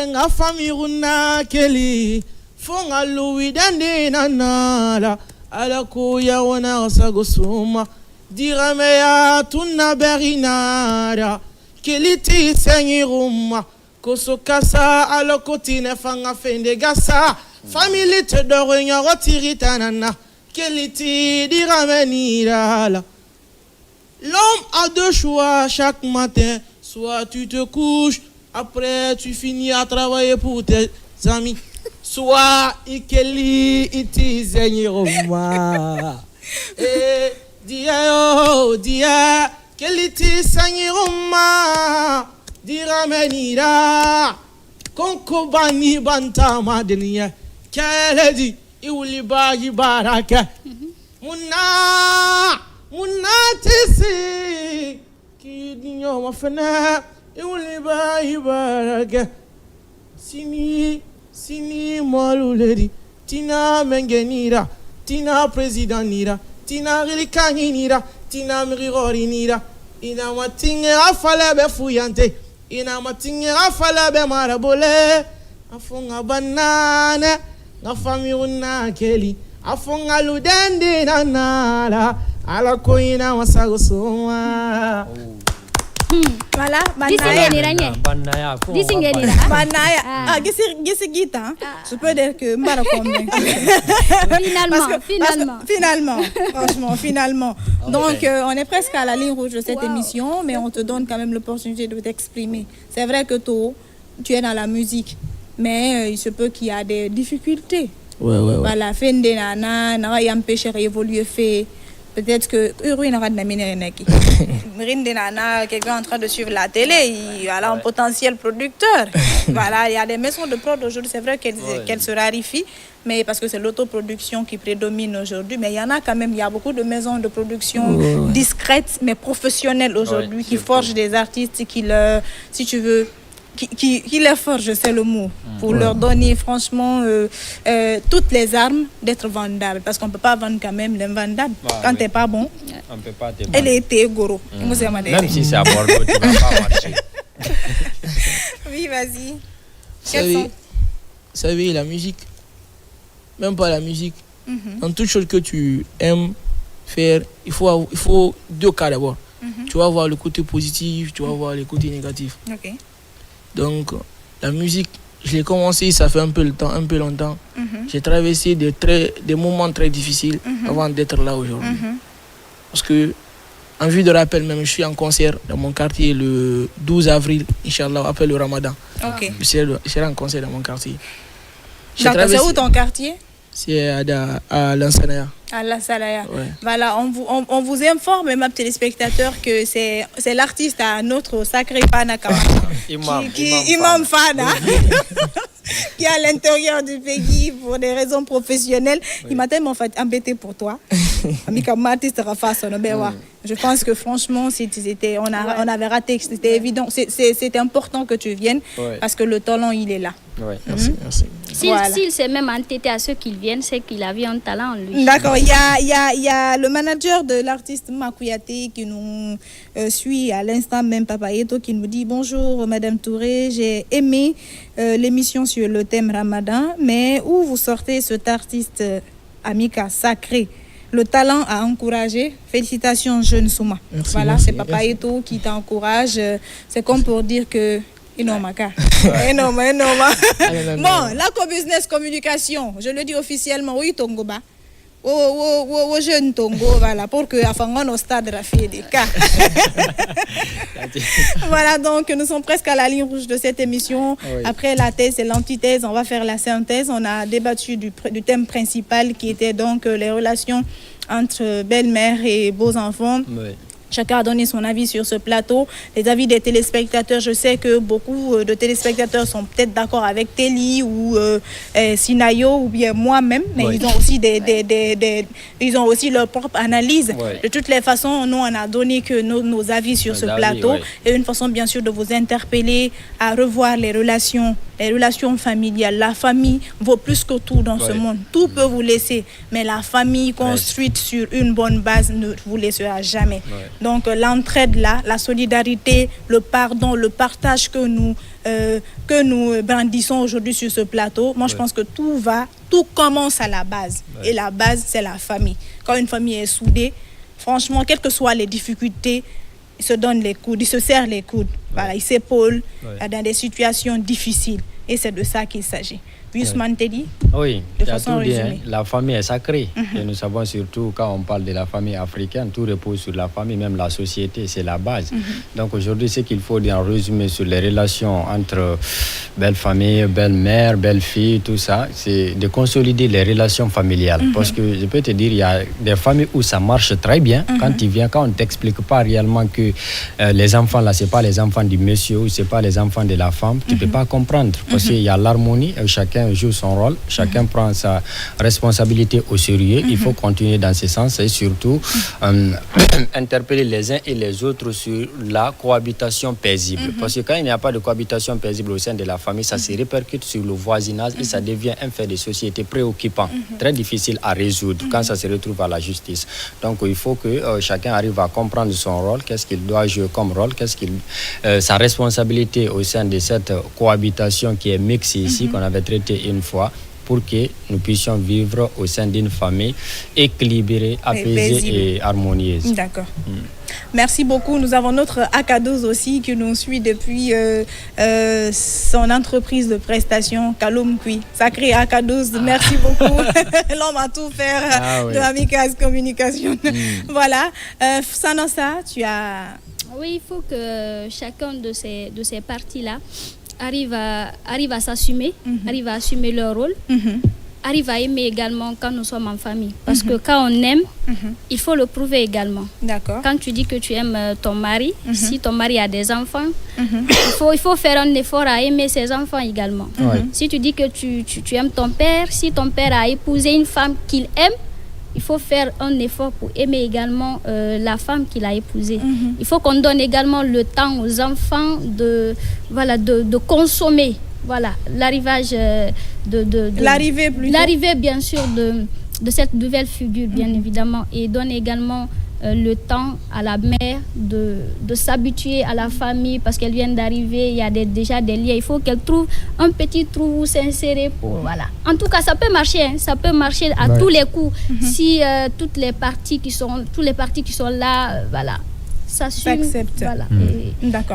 nga fami runa keli. Fonga Louis dende nanala, ala koya wena masago suma. Dirameya tunna berinara, keliti sengiruma. Koso kasa ala kotine fanga fende gasa. Famille te dorenya rotiritanana. Keliti diramenira la. L'homme a deux choix chaque matin. Soit tu te couches, après tu finis à travailler pour tes amis. Soit ikeli iti zenyiroma. Eh, dia, keliti zenyiroma. Diramenira. Konko bani banta madeniya. Keledi. Iwulibaji baraka. Munatisi. Kidinyo mafana. Iwulibaji baraka. Sini maluledi. Tina mengenira. Tina president nira. Tina rilikani nira. Tina mirori nira. Ina matinge afale be fuyante. Ina matinge afale be marabole. Afunga banana. Na fami una keli afonga ludende na nala ala koina wasago soma. Voilà, Banaya. Banaya. Ah, gisi gita. Je peux dire que Mbara convaincu. Finalement, franchement, finalement. Donc, on est presque à la ligne rouge de cette émission, mais on te donne quand même l'opportunité de t'exprimer. C'est vrai que toi, tu es dans la musique. Mais il se peut qu'il y a des difficultés. Ouais. Voilà, fait des nanas, n'a pas empêché d'évoluer fait. Peut-être que Uri n'a pas de naki. Marine des nanas, quelqu'un en train de suivre la télé, il a un potentiel producteur. Voilà, il y a des maisons de prod aujourd'hui, c'est vrai qu'elles se raréfient, mais parce que c'est l'autoproduction qui prédomine aujourd'hui. Mais il y en a quand même, il y a beaucoup de maisons de production discrètes, mais professionnelles aujourd'hui, qui forgent des artistes, qui leur, si tu veux, qui les forge, c'est le mot, pour leur donner franchement toutes les armes d'être vendables. Parce qu'on ne peut pas vendre quand même l'invendable. Quand tu n'es pas bon, on peut pas te elle était goro. Même si c'est à Bordeaux, tu ne vas pas marcher. Oui, vas-y. Vous savez, la musique, même pas la musique, dans toute chose que tu aimes faire, il faut deux cas d'abord. Tu vas voir le côté positif, tu vas voir le côté négatif. Ok. Donc, la musique, je l'ai commencé, ça fait un peu longtemps. J'ai traversé des moments très difficiles avant d'être là aujourd'hui. Parce que, en vue de rappel, même, je suis en concert dans mon quartier le 12 avril, Inch'Allah, après le Ramadan. Ok. Je serai en concert dans mon quartier. C'est où ton quartier? C'est à Lansanaya. À la Salaya. Ouais. Voilà, on vous informe, mes téléspectateurs, que c'est l'artiste à notre sacré Panaka. Imam Fana. Qui est à l'intérieur du pays pour des raisons professionnelles. Il m'a tellement embêté pour toi. Je pense que franchement, on avait raté, c'était évident. C'était important que tu viennes parce que le talent, il est là. Merci. S'il s'est même entêté à ceux qui viennent, c'est qu'il avait un talent en lui. D'accord, il y a le manager de l'artiste Makouyaté qui nous suit à l'instant même, Papa Yeto, qui nous dit: bonjour Madame Touré, j'ai aimé l'émission sur le thème Ramadan, mais où vous sortez cet artiste Amika sacré? Le talent à encourager. Félicitations, jeune Souma. Voilà, c'est Papa Yeto qui t'encourage. C'est comme pour dire que énorme. Bon, la co-business communication, je le dis officiellement, oui, Tongoba. Jeune Tongo, voilà, pour que Afangon au stade Rafidi. Voilà, donc nous sommes presque à la ligne rouge de cette émission. Après la thèse et l'antithèse, on va faire la synthèse. On a débattu du thème principal qui était donc les relations entre belle-mère et beaux-enfants. Chacun a donné son avis sur ce plateau. Les avis des téléspectateurs, je sais que beaucoup de téléspectateurs sont peut-être d'accord avec Telly ou Sinayo ou bien moi-même, mais ils ont aussi ils ont aussi leur propre analyse. De toutes les façons, nous, on a donné que nos avis sur ce plateau et une façon bien sûr de vous interpeller à revoir les relations familiales. La famille vaut plus que tout dans ce monde. Tout peut vous laisser, mais la famille construite sur une bonne base ne vous laissera jamais. Donc l'entraide là, la solidarité, le pardon, le partage que nous brandissons aujourd'hui sur ce plateau, moi je pense que tout commence à la base. Et la base, c'est la famille. Quand une famille est soudée, franchement, quelles que soient les difficultés, ils se donnent les coudes, ils se serrent les coudes. Voilà, ils s'épaulent dans des situations difficiles. Et c'est de ça qu'il s'agit. Ousmane Telly, oui, de façon résumée. La famille est sacrée. Et nous savons surtout, quand on parle de la famille africaine, tout repose sur la famille, même la société, c'est la base. Donc aujourd'hui, ce qu'il faut en résumer sur les relations entre belle famille, belle mère, belle fille, tout ça, c'est de consolider les relations familiales. Parce que je peux te dire, il y a des familles où ça marche très bien. Quand on ne t'explique pas réellement que les enfants là, c'est pas les enfants du monsieur ou c'est pas les enfants de la femme, tu peux pas comprendre. Parce qu'il y a l'harmonie, chacun joue son rôle, chacun prend sa responsabilité au sérieux. Il faut continuer dans ce sens et surtout interpeller les uns et les autres sur la cohabitation paisible. Parce que quand il n'y a pas de cohabitation paisible au sein de la famille, ça se répercute sur le voisinage et ça devient un fait de société préoccupant, très difficile à résoudre quand ça se retrouve à la justice. Donc il faut que chacun arrive à comprendre son rôle, qu'est-ce qu'il doit jouer comme rôle, sa responsabilité au sein de cette cohabitation qui est mixte ici, qu'on avait traité une fois, pour que nous puissions vivre au sein d'une famille équilibrée, apaisée et harmonieuse. D'accord. Merci beaucoup. Nous avons notre AK12 aussi qui nous suit depuis son entreprise de prestation, Kaloum Kui. Sacré AK12, merci beaucoup. L'homme a tout faire de Amicas Communication. Voilà. Sanosa, tu as... Oui, il faut que chacun de ces parties-là arrive à s'assumer, arrive à assumer leur rôle, arrive à aimer également quand nous sommes en famille. Parce que quand on aime, il faut le prouver également. D'accord. Quand tu dis que tu aimes ton mari, si ton mari a des enfants, il faut faire un effort à aimer ses enfants également. Si tu dis que tu aimes ton père, si ton père a épousé une femme qu'il aime, il faut faire un effort pour aimer également la femme qu'il a épousée. Il faut qu'on donne également le temps aux enfants de consommer l'arrivage l'arrivée bien sûr de cette nouvelle figure, bien évidemment, et donne également le temps à la mère de s'habituer à la famille parce qu'elle vient d'arriver, il y a déjà des liens. Il faut qu'elle trouve un petit trou où s'insérer pour, En tout cas, ça peut marcher, ça peut marcher à tous les coups si tous les partis qui sont là, s'assument,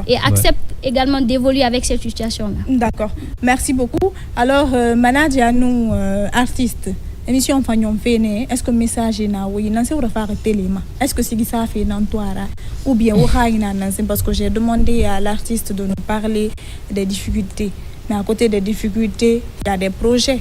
et acceptent également d'évoluer avec cette situation-là. D'accord, merci beaucoup. Alors, Manadia, nous, artistes, émission Fagnon Fene, est-ce que le message est là? Oui, non, c'est pour faire téléma. Est-ce que c'est ça fait dans toi? Ou bien, parce que j'ai demandé à l'artiste de nous parler des difficultés. Mais à côté des difficultés, il y a des projets.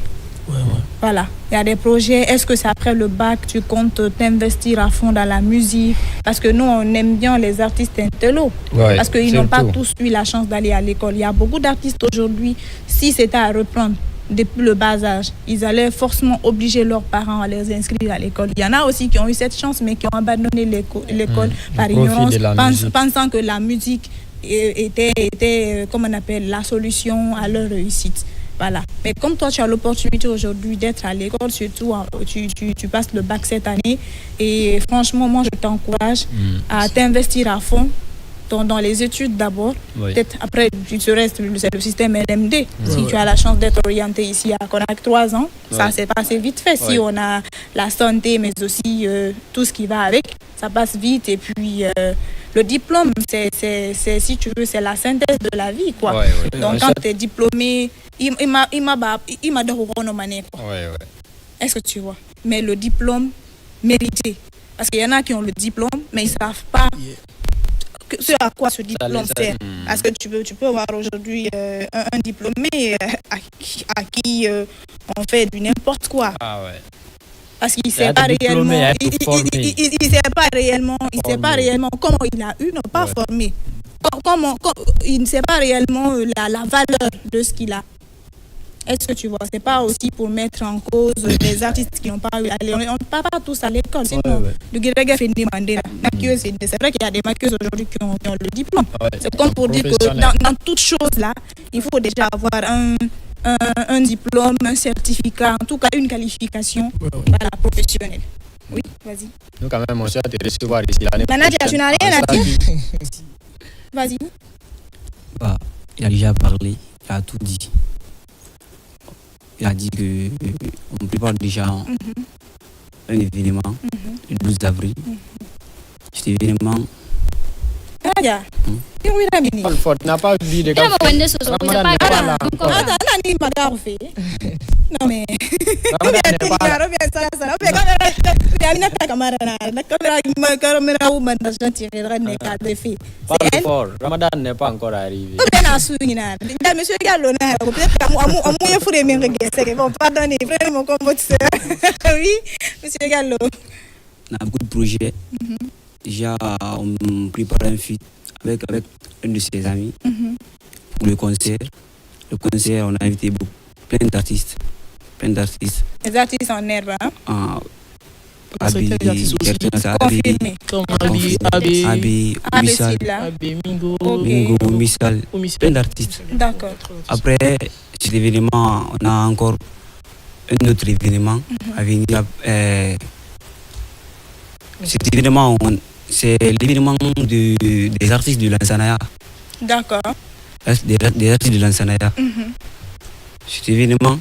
Voilà, il y a des projets. Est-ce que c'est après le bac, tu comptes t'investir à fond dans la musique? Parce que nous, on aime bien les artistes intello. Parce qu'ils n'ont pas tous eu la chance d'aller à l'école. Il y a beaucoup d'artistes aujourd'hui, si c'était à reprendre depuis le bas âge, ils allaient forcément obliger leurs parents à les inscrire à l'école. Il y en a aussi qui ont eu cette chance, mais qui ont abandonné l'école par ignorance, pensant que la musique était comme on appelle, la solution à leur réussite. Voilà. Mais comme toi, tu as l'opportunité aujourd'hui d'être à l'école, surtout tu passes le bac cette année, et franchement, moi, je t'encourage à t'investir à fond dans les études d'abord. Peut-être après, c'est le système LMD. Si tu as la chance d'être orienté ici à Konak 3 ans, ça s'est passé vite fait. Si on a la santé, mais aussi tout ce qui va avec, ça passe vite. Et puis, le diplôme, c'est si tu veux, c'est la synthèse de la vie, quoi. Donc, quand tu es diplômé, il m'a dit, est-ce que tu vois? Mais le diplôme mérité. Parce qu'il y en a qui ont le diplôme, mais ils ne savent pas ce à quoi ce diplôme sert. Parce que tu peux avoir aujourd'hui un diplômé à qui on fait du n'importe quoi. Parce qu'il ne sait pas réellement, il sait pas réellement comment il a eu, non pas formé. Il ne sait pas réellement la valeur de ce qu'il a. Est-ce que tu vois, c'est pas aussi pour mettre en cause les artistes qui n'ont pas eu à aller. On ne part pas tous à l'école, sinon le Guéréga fait demander. C'est vrai qu'il y a des maquilleuses aujourd'hui qui ont le diplôme. C'est comme pour dire que dans toute chose là, il faut déjà avoir un diplôme, un certificat, en tout cas une qualification professionnelle. Oui, vas-y. Nous quand même, on souhaite te recevoir ici l'année prochaine. Nadia, tu n'as rien à dire? Vas-y. Bah, il a déjà parlé, il a tout dit. Il a dit qu'on prépare déjà un événement le 12 avril. Cet événement. Nadia, tu n'as pas vu de non mais Ramadan n'est pas encore arrivé. Monsieur Gallo, oui, Monsieur Gallo. On a beaucoup de projets. Déjà, on prépare un feat avec un de ses amis pour le concert. Le concert, on a invité plein d'artistes. Les artistes en herbe, hein? Abi, Mingo, Missal, plein d'artistes. D'accord. Après cet événement, on a encore un autre événement à venir. Cet événement, c'est l'événement des artistes de l'Ansanaya. D'accord. Des artistes de l'Ansanaya. Cet événement.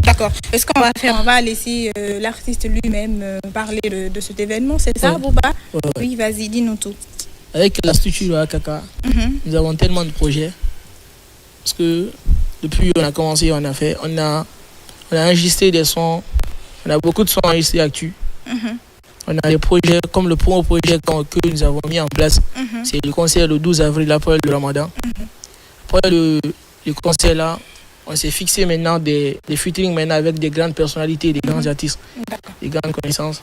D'accord. Est-ce qu'on va faire? On va laisser l'artiste lui-même parler de cet événement, c'est ça, Bouba? Oui, vas-y, dis-nous tout. Avec la structure de Akaka, nous avons tellement de projets. Parce que depuis qu'on a commencé, on a enregistré des sons. On a beaucoup de sons enregistrés actuels. On a des projets comme le premier projet que nous avons mis en place. C'est le concert le 12 avril après le Ramadan. Après le concert là, on s'est fixé maintenant des featuring maintenant avec des grandes personnalités, des grands artistes, des grandes connaissances.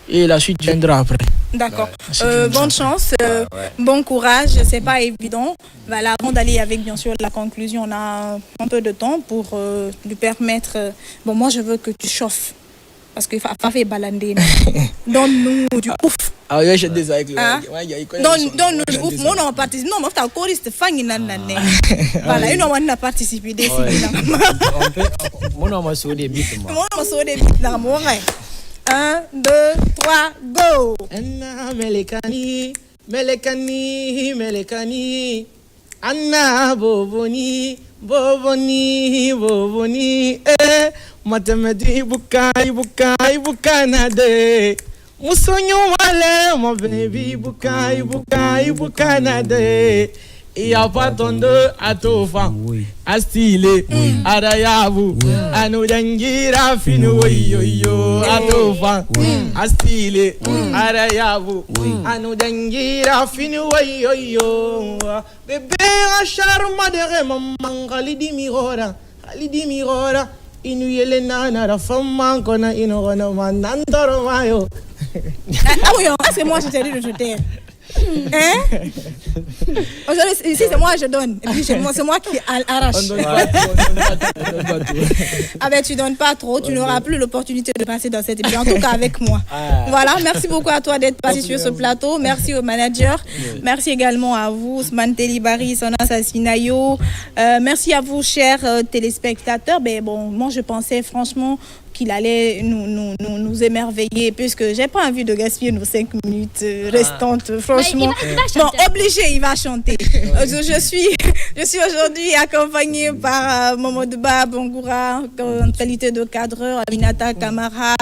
Et la suite viendra après. D'accord. Bonne chance, bon courage, c'est pas évident. Voilà, avant d'aller avec bien sûr la conclusion, on a un peu de temps pour lui permettre. Bon, moi je veux que tu chauffes. Parce qu'il faut faire balander. Donne-nous du ouf. Ah oui, j'ai des avec donne-nous du ouf. Moi, on participe. Non, mais tu as choriste fangi nanane. Voilà, une on a participé des Moi, on m'a sauvé des bits. Moi, on m'a sauvé des bits là, moi. 1, 2, 3, go. Anna melekani, melekani, melekani. Anna boboni, boboni, boboni. Matemedi bukai bukai bukanade. Musonyo wale my baby bukai bukai bukanade. Iya patondo atofa astile arayabu anudangira finu yo atofa astile arayabu anudangira finu yo. Bebe ashar madere mamangali di mirora ali di mirora. Inu yele na la femme kona ino kono manantoro mayo. Ah oui, c'est moi je t'ai dit de je t'aime. Hein? Aujourd'hui, ici c'est moi je donne. Et puis c'est moi qui arrache. Ah ben tu donnes pas trop, tu n'auras plus l'opportunité de passer dans cette émission, en tout cas avec moi. Voilà, merci beaucoup à toi d'être passé sur ce plateau. Merci au manager. Merci également à vous, Ousmane Telibari, Sona Sassinayo. Merci à vous, chers téléspectateurs. Ben bon, moi je pensais franchement qu'il allait nous émerveiller, puisque j'ai pas envie de gaspiller nos 5 minutes restantes. Franchement, bon, obligé, il va chanter. Je suis aujourd'hui accompagnée par Mamadou Bongoura en qualité de cadreur, Aminata Kamara,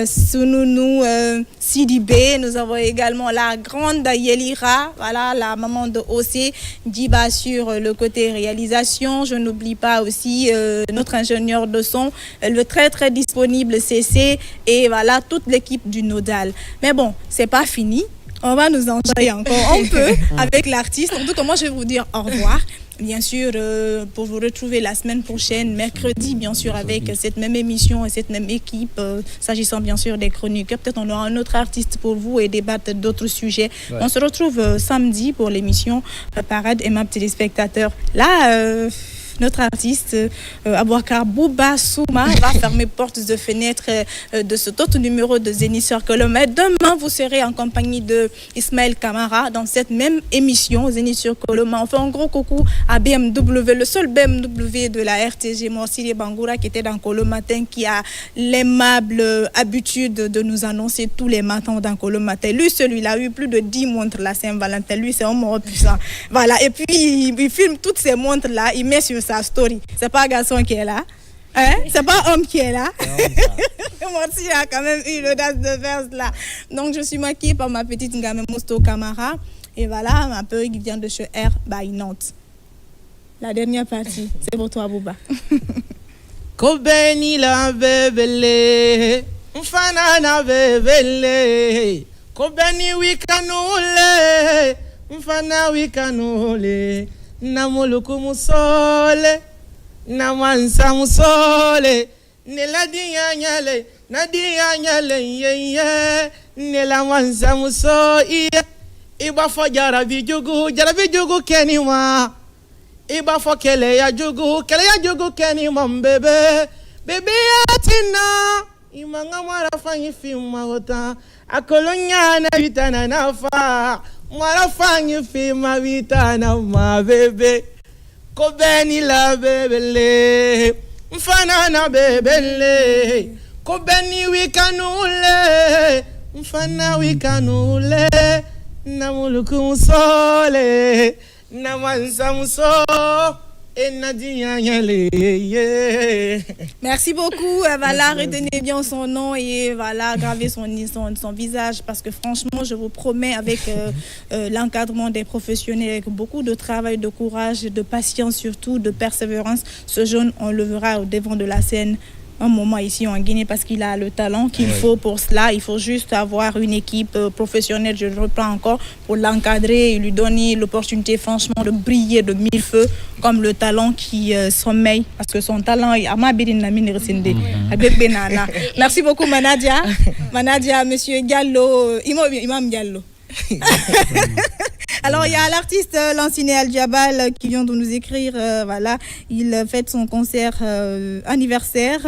Sununu Sidibé. Nous avons également la grande Yelira, voilà, la maman de OC, Diba sur le côté réalisation. Je n'oublie pas aussi notre ingénieur de son, le très disponible CC, et voilà toute l'équipe du Nodal. Mais bon, c'est pas fini. On va nous enjailler encore. On peut avec l'artiste. En tout cas, moi, je vais vous dire au revoir. Bien sûr, pour vous retrouver la semaine prochaine, mercredi, bien sûr, avec cette même émission et cette même équipe, s'agissant bien sûr des chroniqueurs. Peut-être on aura un autre artiste pour vous et débattre d'autres sujets. Ouais. On se retrouve samedi pour l'émission Parade et ma téléspectateurs. Là, notre artiste, Abouakar Bouba Souma, va fermer portes de fenêtres de cet autre numéro de Zénith sur Coloma. Demain, vous serez en compagnie de Ismaël Kamara dans cette même émission Zénith sur Coloma. On fait un gros coucou à BMW, le seul BMW de la RTG, Morsili Bangoura, qui était dans Colomatin, qui a l'aimable habitude de nous annoncer tous les matins dans Colomatin. Lui, celui-là, a eu plus de 10 montres la Saint-Valentin. Lui, c'est un mort puissant. Voilà. Et puis, il filme toutes ces montres-là, il met sur sa story. C'est pas un garçon qui est là. Hein? C'est pas un homme qui est là. Moi aussi, j'ai quand même eu l'audace de faire cela. Donc, je suis maquillée par ma petite Ngame Mousto Camara. Et voilà, ma perruque vient de chez Air by Nantes. La dernière partie, c'est pour toi, Bouba. Kobeni la bebele, mfana bebele. Kobeni wikanule, mfana wikanule. Namoluku musole, namansa musole, neladia nyale, nadia nyale ye, nelamansa muso iye. Iba fo jarabi jugu kenima. Iba fo kele ya jugu kenima mbebe, bebe atina. Imanga mara fanyi fima wota, akolonya na vitana nafa. Mara fanyi fima vitana ma bebe. Kobeni la bebele, mfana na bebele. Kobeni wikanule, mfana wikanule. Namuluku musole, namansa muso. Merci beaucoup. Voilà, retenez bien son nom et voilà, gravez son visage parce que franchement, je vous promets avec l'encadrement des professionnels, avec beaucoup de travail, de courage, de patience surtout, de persévérance, ce jeune, on le verra au devant de la scène un moment ici en Guinée parce qu'il a le talent qu'il faut pour cela. Il faut juste avoir une équipe professionnelle, je le reprends encore, pour l'encadrer et lui donner l'opportunité franchement de briller de mille feux comme le talent qui sommeille parce que son talent est Merci beaucoup Manadia. Manadia, monsieur Diallo, Imam Diallo. Alors il y a l'artiste Lanciné Al Jabal qui vient de nous écrire, voilà, il fête son concert anniversaire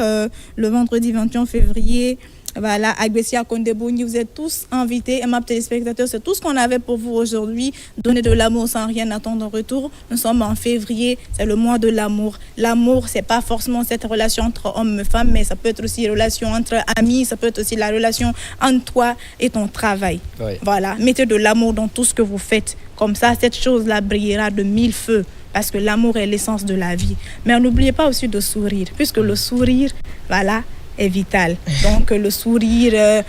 le vendredi 21 février. Voilà, Agbesia Kondebouni, vous êtes tous invités. Et ma téléspectateurs, c'est tout ce qu'on avait pour vous aujourd'hui. Donner de l'amour sans rien attendre en retour. Nous sommes en février, c'est le mois de l'amour. L'amour, c'est pas forcément cette relation entre homme et femme, mais ça peut être aussi une relation entre amis, ça peut être aussi la relation entre toi et ton travail. Oui. Voilà, mettez de l'amour dans tout ce que vous faites. Comme ça, cette chose-là brillera de mille feux. Parce que l'amour est l'essence de la vie. Mais n'oubliez pas aussi de sourire, puisque le sourire, voilà, est vital. Donc le sourire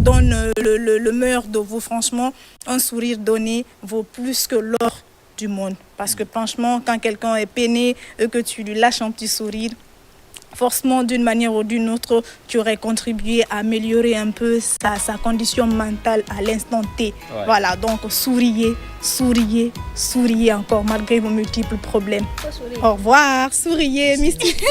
donne le meilleur de vous. Franchement, un sourire donné vaut plus que l'or du monde. Parce que franchement, quand quelqu'un est peiné et que tu lui lâches un petit sourire, forcément, d'une manière ou d'une autre, tu aurais contribué à améliorer un peu sa condition mentale à l'instant T. Ouais. Voilà, donc souriez encore malgré vos multiples problèmes. Au revoir, souriez, Mystique.